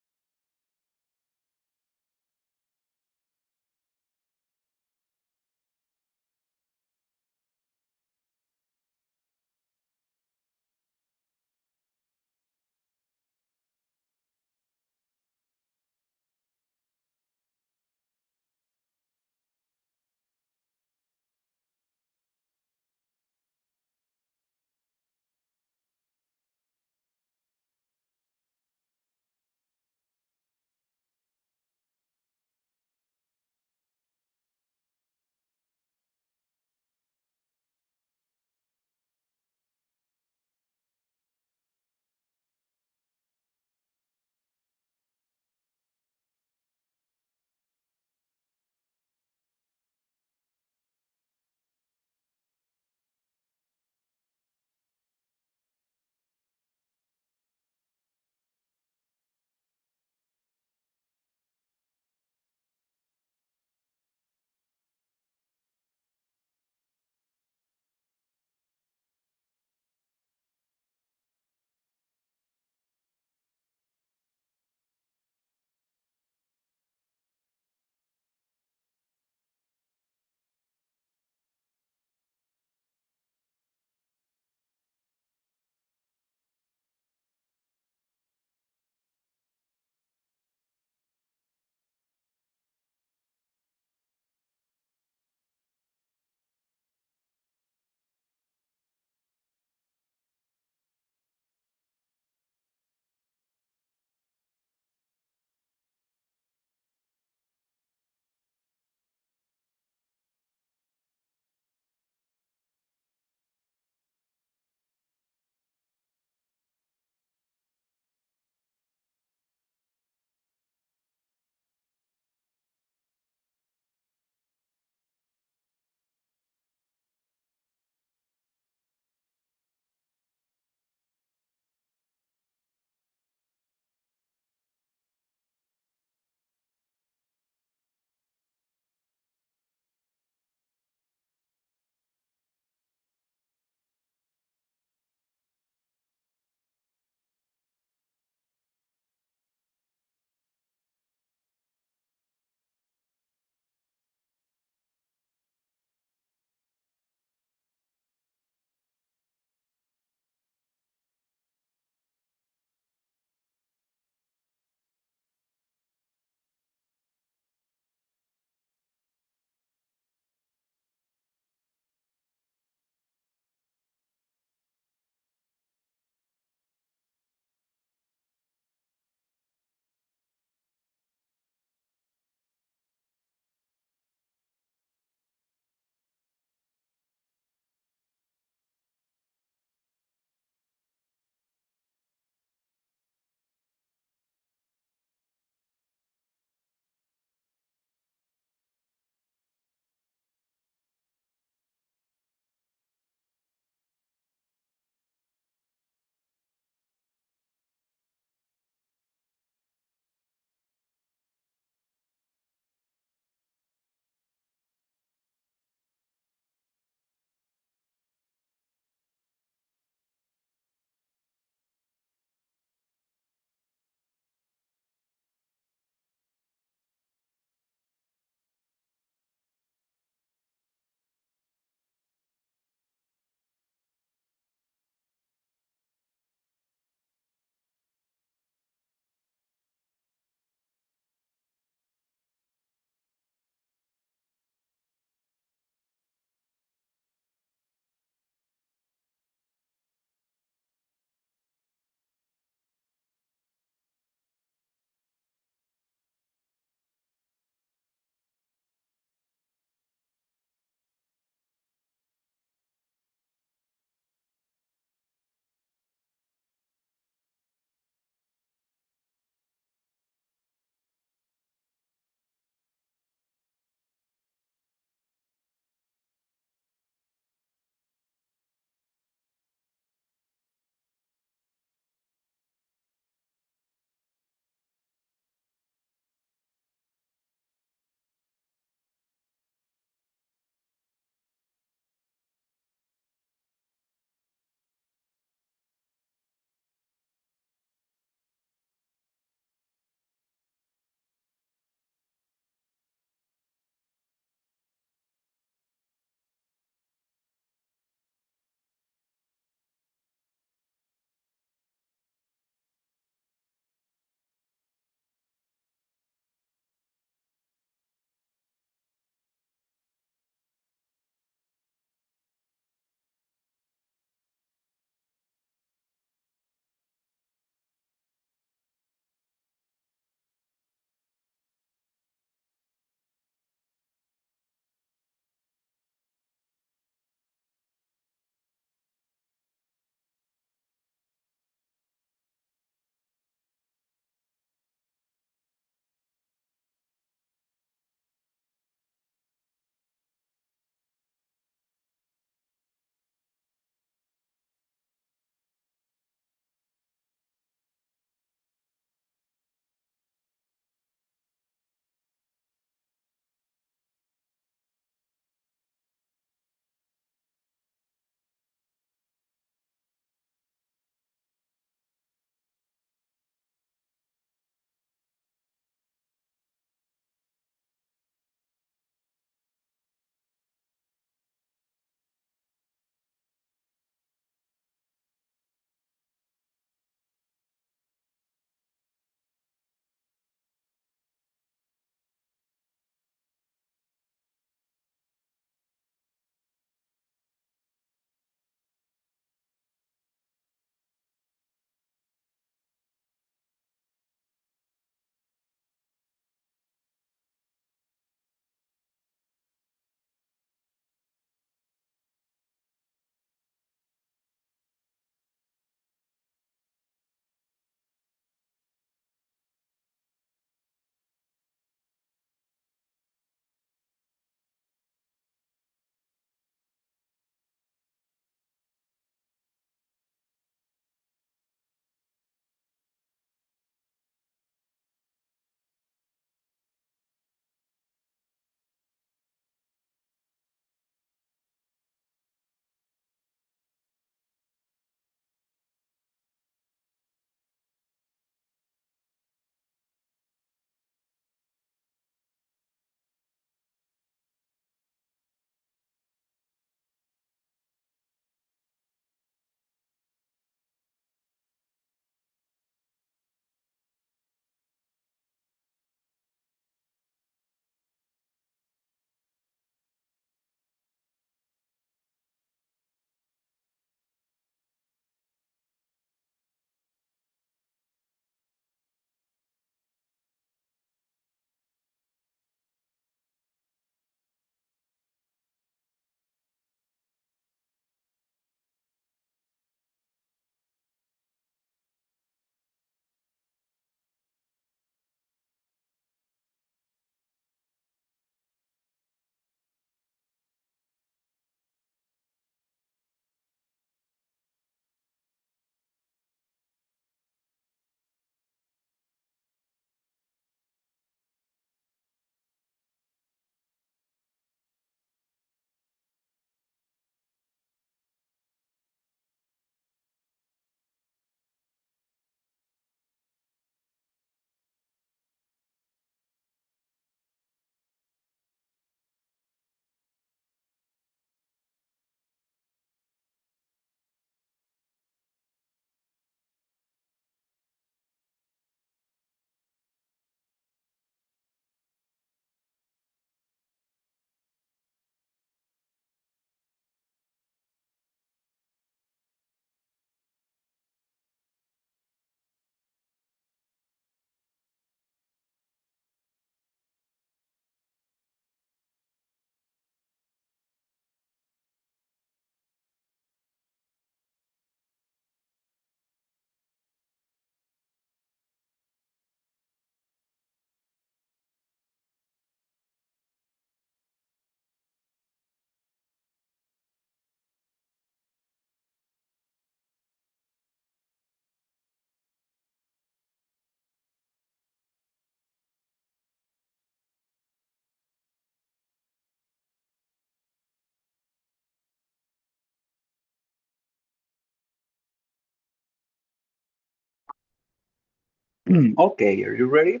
Okay, are you ready?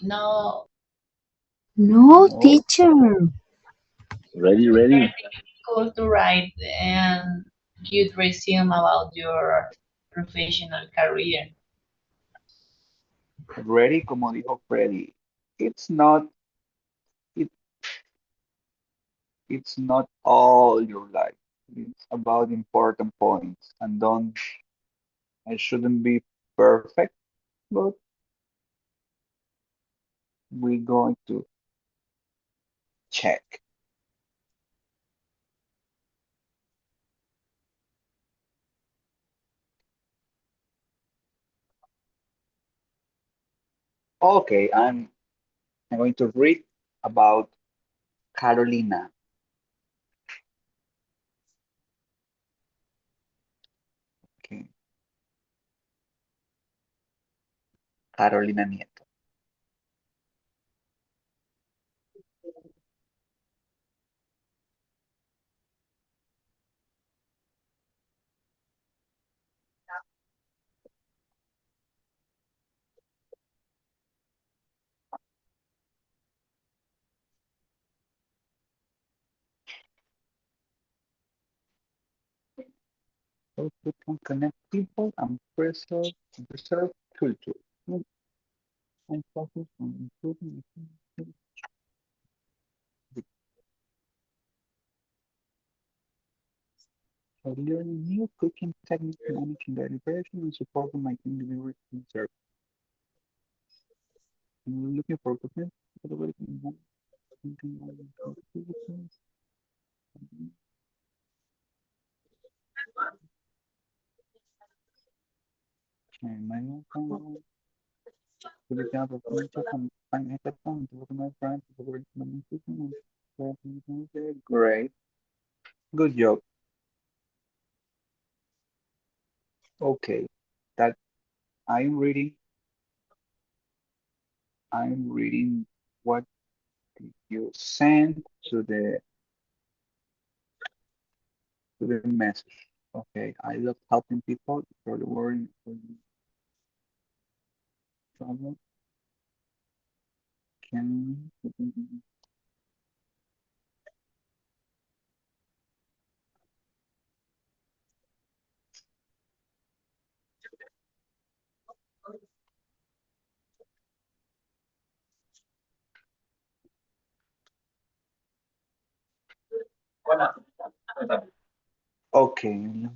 No, No. teacher. Ready, ready. Difficult to write and good resume about your professional career. Ready, como dijo Freddy. It's not it, it's not all your life. It's about important points. And don't I shouldn't be perfect, but we're going to check. Okay, I'm going to read about Carolina. Okay, Carolina Nieto. So we can connect people and preserve culture. And focus on improving by learning new cooking techniques, managing deliberation, and supporting my team delivery and service. I'm looking for cooking, collaborating more, thinking more about activities. My own publicidad por mucho campaña esta tanto porque my friends over great. Good job. Okay. That I'm reading what did you send to the message. Okay. I love helping people for the world for the trouble. Can okay.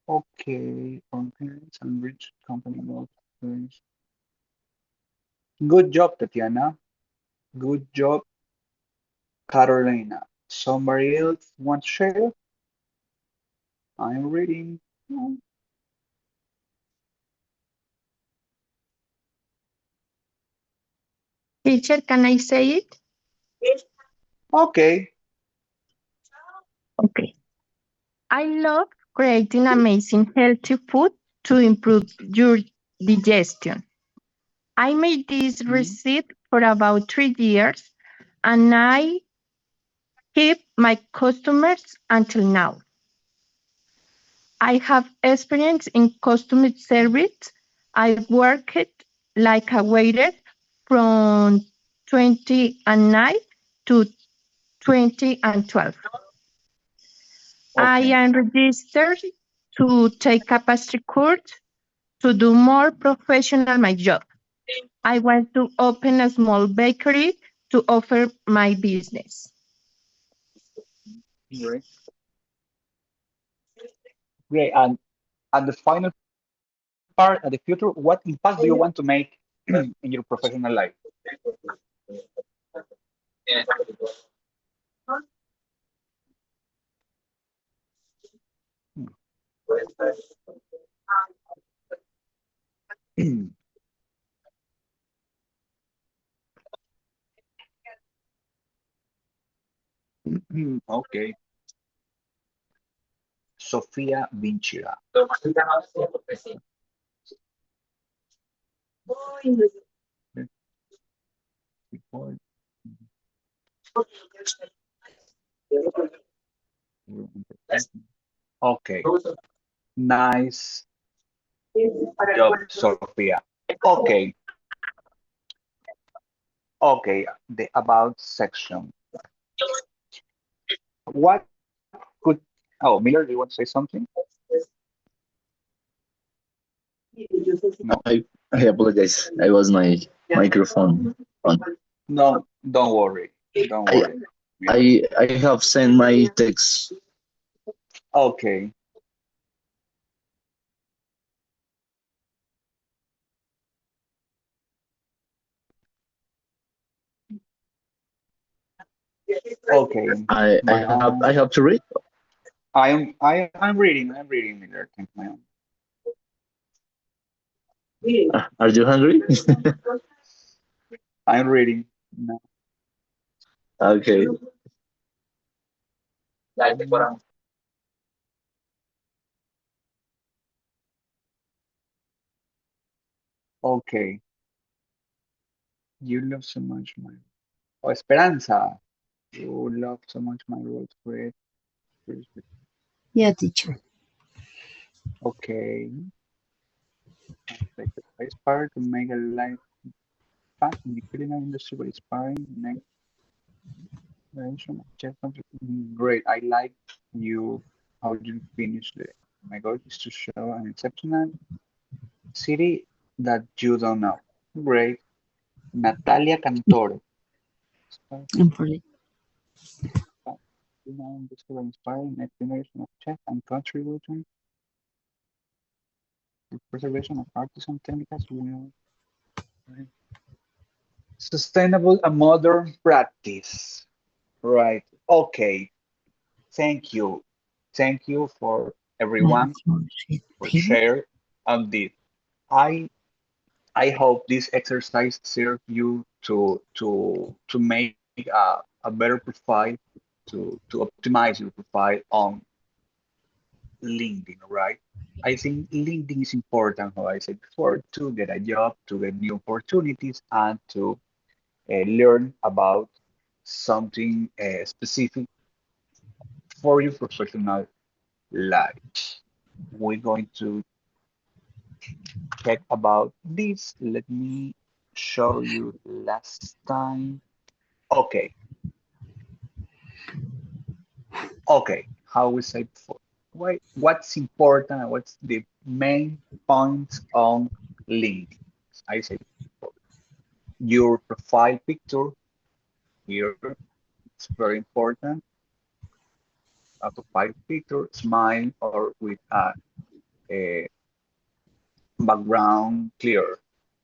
Okay, on parents and rich company about parents. Good job, Tatiana. Good job, Carolina. Somebody else want to share? I'm reading. Teacher, can I say it? Okay. Okay. I love creating amazing healthy food to improve your digestion. I made this recipe for about 3 years and I keep my customers until now. I have experience in customer service. I worked like a waiter from 2009 to 2012. I am registered to take a pastry course to do more professional my job. I want to open a small bakery to offer my business. Great. Great. And the final part and the future, what impact do you want to make in your professional life? Okay. Sofia Vincira. Okay. Nice job, Sofia. Okay. Okay. The about section. What could, oh, Miller, do you want to say something? No. I apologize. I was my microphone on. No, don't worry. Don't I worry. Miller. I have sent my text. Okay. Okay. I have to read. I'm reading Miller. Think my own. Are you hungry? I'm reading. No. Okay. Okay. You love so much my oh, Esperanza. You love so much my road for Yeah, teacher. okay. Like I aspire to make a life path in the culinary industry by inspiring next generation of chef. Great. I like you how you finish the my goal is to show an exceptional city that you don't know. Great. Natalia Cantoro. I'm sorry. Inspiring next generation of chef and contributing to preservation of artisan techniques will sustainable and modern practice. Right. Okay. Thank you. Thank you for everyone for share on this. I I hope this exercise serves you to make a better profile to optimize your profile on LinkedIn, right? I think LinkedIn is important, how I said before, to get a job, to get new opportunities, and to learn about something specific for your professional life. We're going to check about this. Let me show you last time. Okay. Okay. How we say before. What's important and what's the main points on LinkedIn? I said before. Your profile picture here, it's very important. A profile picture, smile or with a background clear.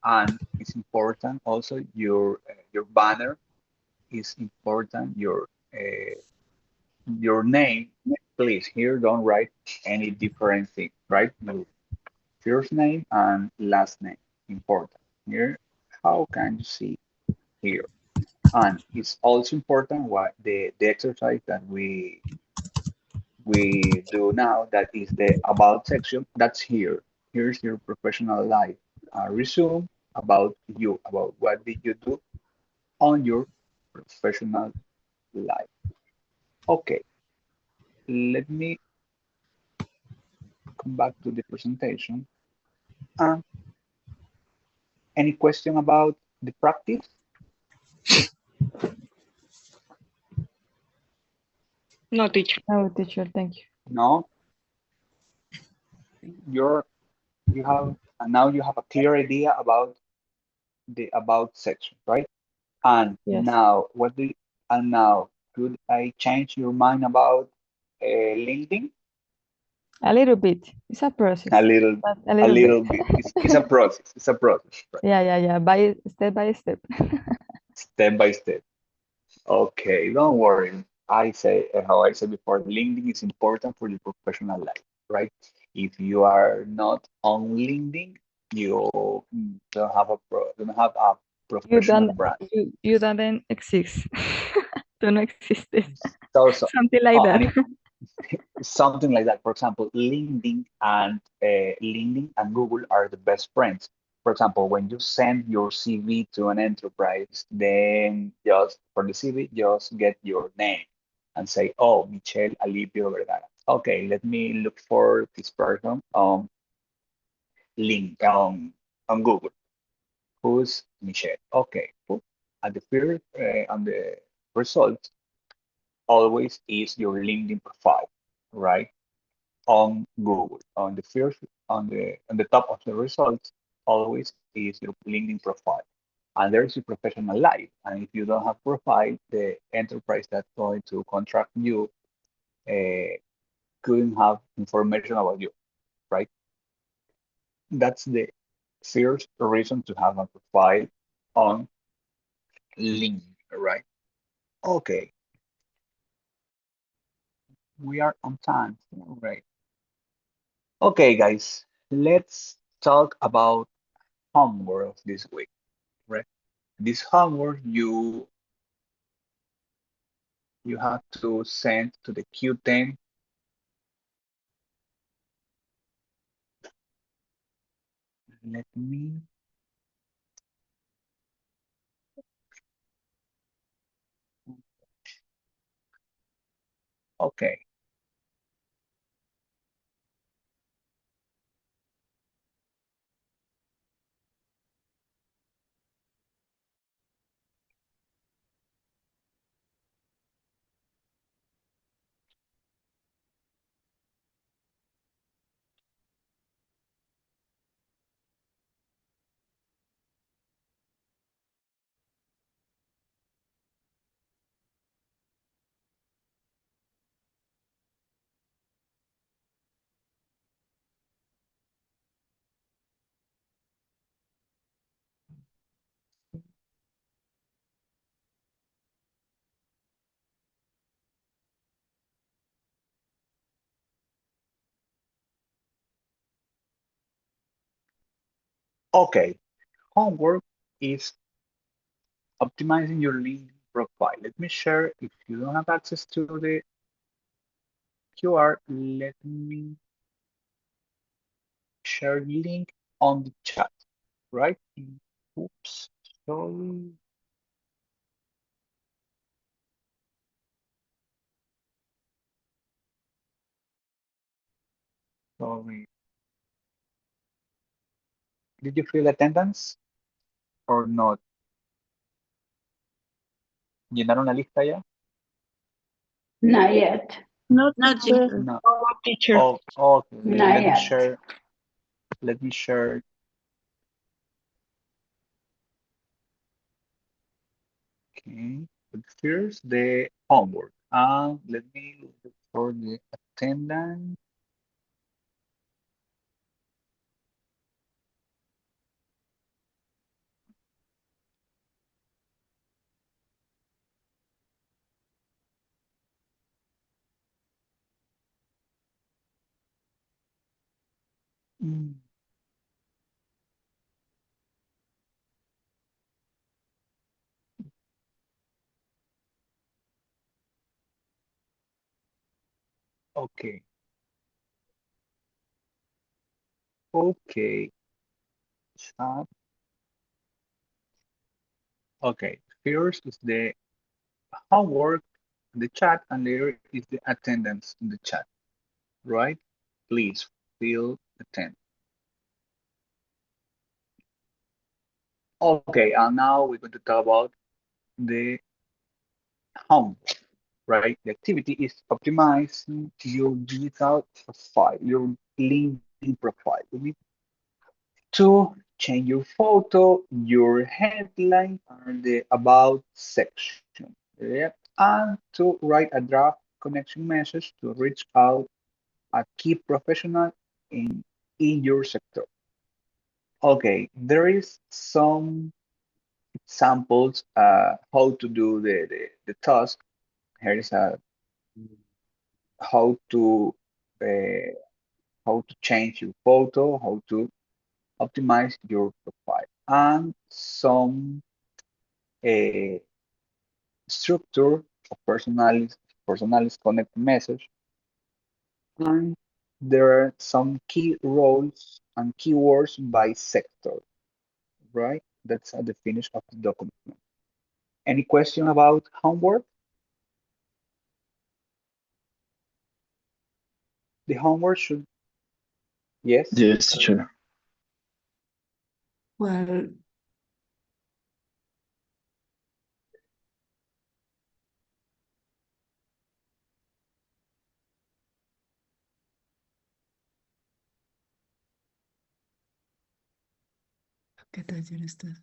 And it's important also your banner is important. Your name, please here don't write any different thing, right? No, first name and last name important. Here, how can you see here? And it's also important what the exercise that we do now, that is the about section. That's here. Here's your professional life. Resume about you, about what did you do on your professional life. Okay, let me come back to the presentation. Any question about the practice? No, teacher. No, teacher, thank you. No. You have, and now you have a clear idea about the about section, right? And Yes. now and now could I change your mind about LinkedIn? A little bit. It's a process. A little but a little bit. It's a process. It's a process, right? Yeah. By step. Step by step. Okay, don't worry. I say, how I said before, LinkedIn is important for your professional life, right? If you are not on LinkedIn, you don't have a You professional don't brand. you don't exist. Don't exist. So Something like that. something like that. For example, LinkedIn and Google are the best friends. For example, when you send your CV to an enterprise, then just for the CV, just get your name and say, "Oh, Michelle Alipio Vergara." Okay, let me look for this person link on Google. Who's Michelle? Okay, cool. At the first on the results, always is your LinkedIn profile, right? On Google. On the top of the results, always is your LinkedIn profile. And there's your professional life. And if you don't have profile, the enterprise that's going to contract you couldn't have information about you, right? That's the first reason to have a profile on LinkedIn, right? Okay, we are on time, right? Okay, guys, let's talk about homework of this week, right? This homework you have to send to the Q10. Let me. Okay. Okay. Homework is optimizing your LinkedIn profile. Let me share. If you don't have access to the QR, let me share the link on the chat, right? Oops, sorry. Sorry. Did you fill attendance or not? ¿Llenaron la lista ya? Not yet. No, Not teacher. yet. No. Teacher. Oh, okay. Not Let me yet. share. Let me share. Okay. But first, the homework. Let me look for the attendance. Mm, okay. Okay. Chat. Okay. First is the homework, the chat, and later is the attendance in the chat, right? Please fill attend. Okay, and now we're going to talk about the homework, right? The activity is optimizing your digital profile, your LinkedIn profile. You need to change your photo, your headline, and the about section. Yeah. And to write a draft connection message to reach out a key professional in your sector. Okay, there is some examples how to do the task. Here is a how to uh, how to change your photo, how to optimize your profile, and some uh, structure of Personalis connect message. And there are some key roles and keywords by sector, right? That's at the finish of the document. Any question about homework? The homework should, yes? Yes, teacher. Well, ¿qué taller estás?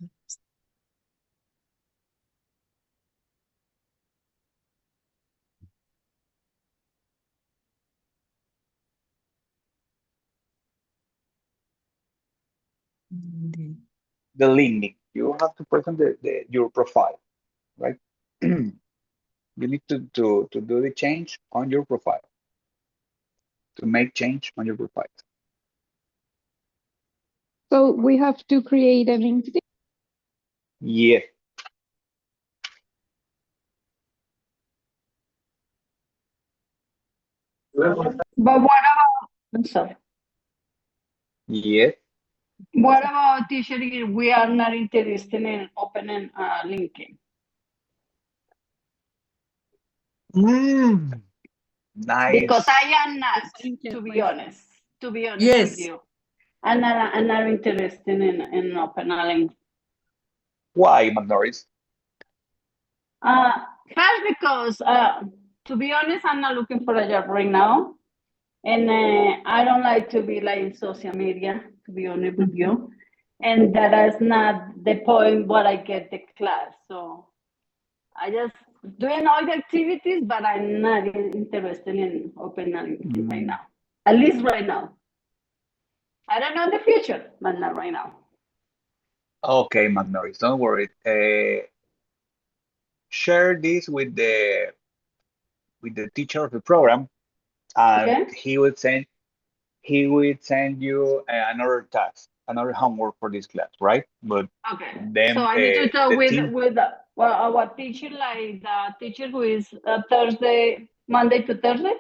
The link. You have to present your profile, right? You need to do the change on your profile, to make change on your profile. So we have to create a LinkedIn. Yeah. But what about, I'm sorry. Yeah. What about teacher if we are not interested in opening LinkedIn? Nice. Because I am not, to be honest. To be honest Yes. with you. I'm not interested in opening a LinkedIn. Why, McNorris? First, because to be honest, I'm not looking for a job right now. And I don't like to be like in social media, to be honest with you. And that is not the point what I get the class. So I just doing all the activities, but I'm not interested in opening right now. At least right now. I don't know in the future, but not right now. Okay, McNorris, don't worry. Share this with the teacher of the program, and Okay. he would send you another task, another homework for this class, right? But Okay. then So I need to talk the with team, our teacher, like the teacher who is Thursday, Monday to Thursday.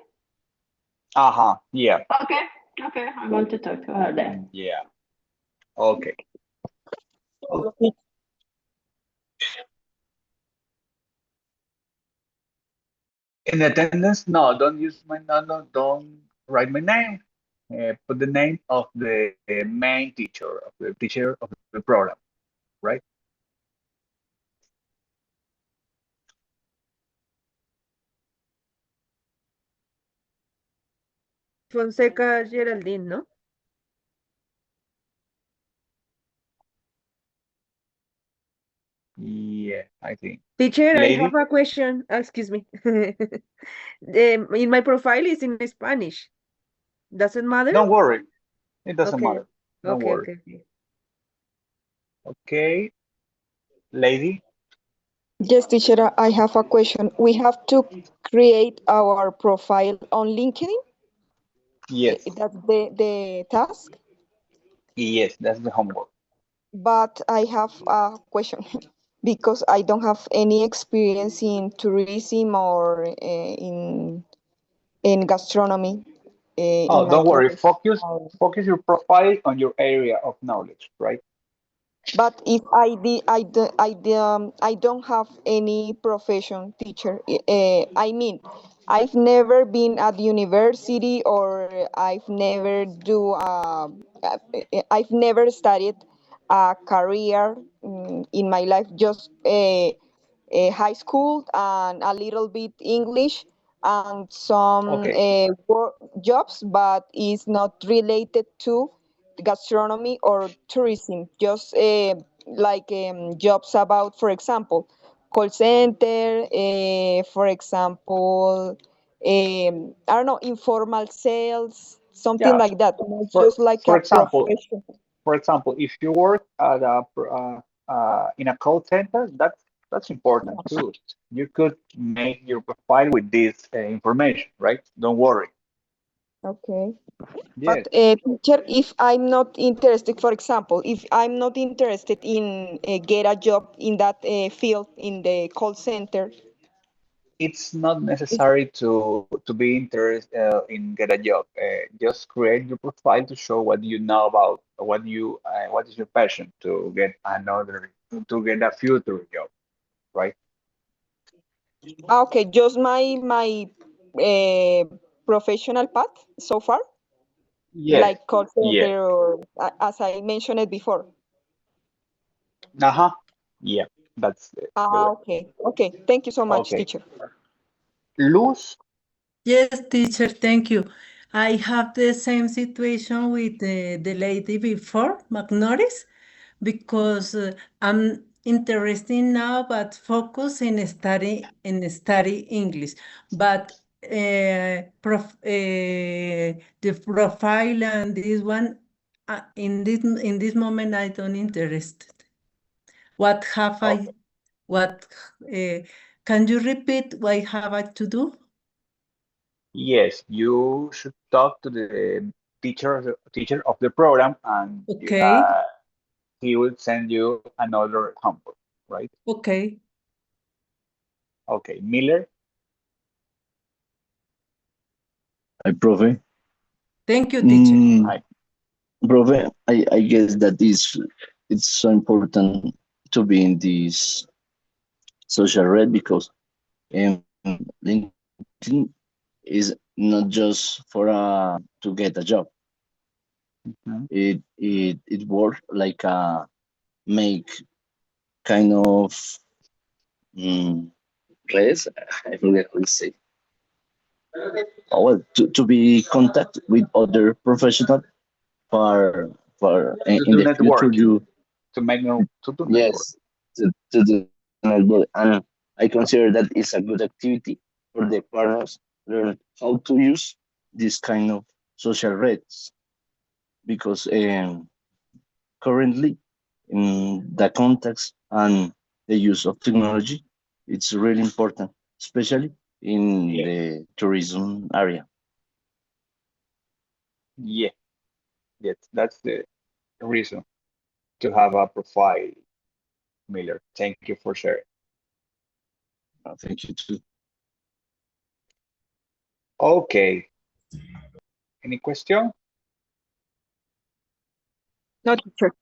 yeah, Okay. Okay. I'm going to talk to her then. yeah. Okay. In attendance, no, don't use my no, don't write my name. Put the name of the main teacher, of the teacher of the program, right? Fonseca Geraldine, ¿no? Yeah, I think. Teacher, I Lady? have a question. Excuse me. In my profile is in Spanish. Does it matter? Don't worry. It doesn't Okay. matter. Don't Okay, worry. okay. Okay. Lady? Yes, teacher, I have a question. We have to create our profile on LinkedIn? Yes. That's the task? Yes, that's the homework. But I have a question because I don't have any experience in tourism or in gastronomy. Oh, In my don't worry. case. Focus your profile on your area of knowledge, right? But if I don't have any profession, teacher. I mean, I've never been at university or I've never studied a career in my life. Just high school and a little bit English and some Okay. jobs, but it's not related to gastronomy or tourism. Just like jobs about, for example, call center, for example, I don't know, informal sales, something Yeah. like that. Not For just like for a example, profession. if you work at in a call center, that's important too. You could make your profile with this information, right? Don't worry. Okay. Yes. But teacher, if I'm not interested, for example, if I'm not interested in get a job in that field in the call center, it's not necessary to be interested in get a job. Just create your profile to show what you know about what is your passion to get a future job, right? Okay, just my professional path so far, Yes. like call Yeah. center or as I mentioned it before. Uh-huh. Yeah. That's the way. Okay. Okay. Thank you so much, Okay. teacher. Luz. Yes, teacher, thank you. I have the same situation with the lady before, McNorris, because I'm interested now, but focus in study English. But the profile and this one, in this moment, I don't interested. What have I? What can you repeat? What have I to do? Yes, you should talk to the teacher of the program, and Okay. he will send you another homework, right? Okay. Okay, Miller. Hi, profe. Thank you, teacher. Hi. Profe, I guess that it's so important to be in this social red because LinkedIn is not just for to get a job. It works like a make kind of redes. I forget how to say. Oh, well, to be contact with other professionals for in To do the future networking, you to do network. yes to do network. And I consider that is a good activity for the partners learn how to use this kind of social redes because currently in the context and the use of technology it's really important, especially in the tourism area. Yeah, yes, that's the reason to have a profile, Miller. Thank you for sharing. Thank you too. Okay. Any question? No, teacher.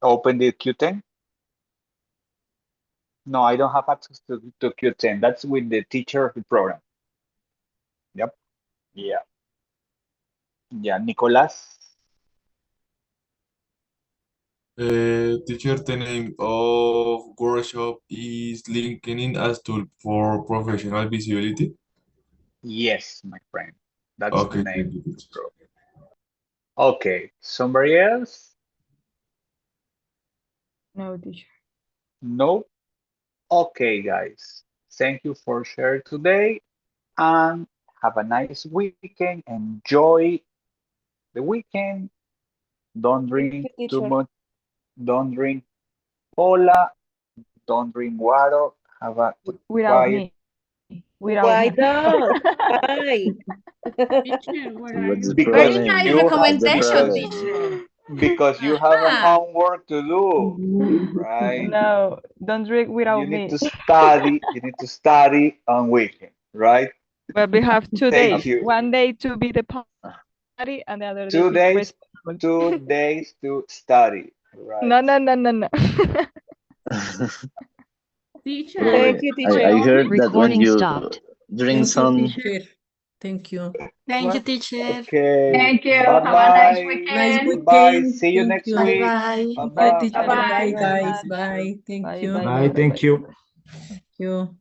Open the Q10. No, I don't have access to Q10. That's with the teacher of the program. Yep. Yeah. Yeah, Nicolas. Teacher, the name of workshop is LinkedIn as tool for professional visibility. Yes, my friend. That's the Okay, name thank you, of the teacher. program. Okay, somebody else? No, teacher. No? Okay, guys. Thank you for sharing today and have a nice weekend. Enjoy the weekend. Don't drink too Teacher. much. Don't drink cola. Don't drink water. Have a Without quiet. me. Without Why me. not? Why? Teacher, what are What's you the Because Very problem? nice you have What's the recommendation, because teacher. because you have an Ah, homework to do, right? No, don't drink You without need me. to study. You need to study on weekend, right? But we have 2 Thank days. you. One day to be the party and the other day 2 is days. responsible. 2 days to study, right? No, no, no, no, no. teacher? Thank Profe, you, I teacher. heard that when Recording you stopped. drink Thank you, some teacher. Thank you. thank you, What? teacher. Okay. Thank you. Bye Have a nice bye. Nice weekend. Bye. weekend. See you Thank next you. Bye week. bye. Bye Bye, bye. teacher. Bye, Thank Bye-bye. you very guys. much. Bye. Thank Bye, you. bye, Bye, bye, bye, thank bye. you. Thank you.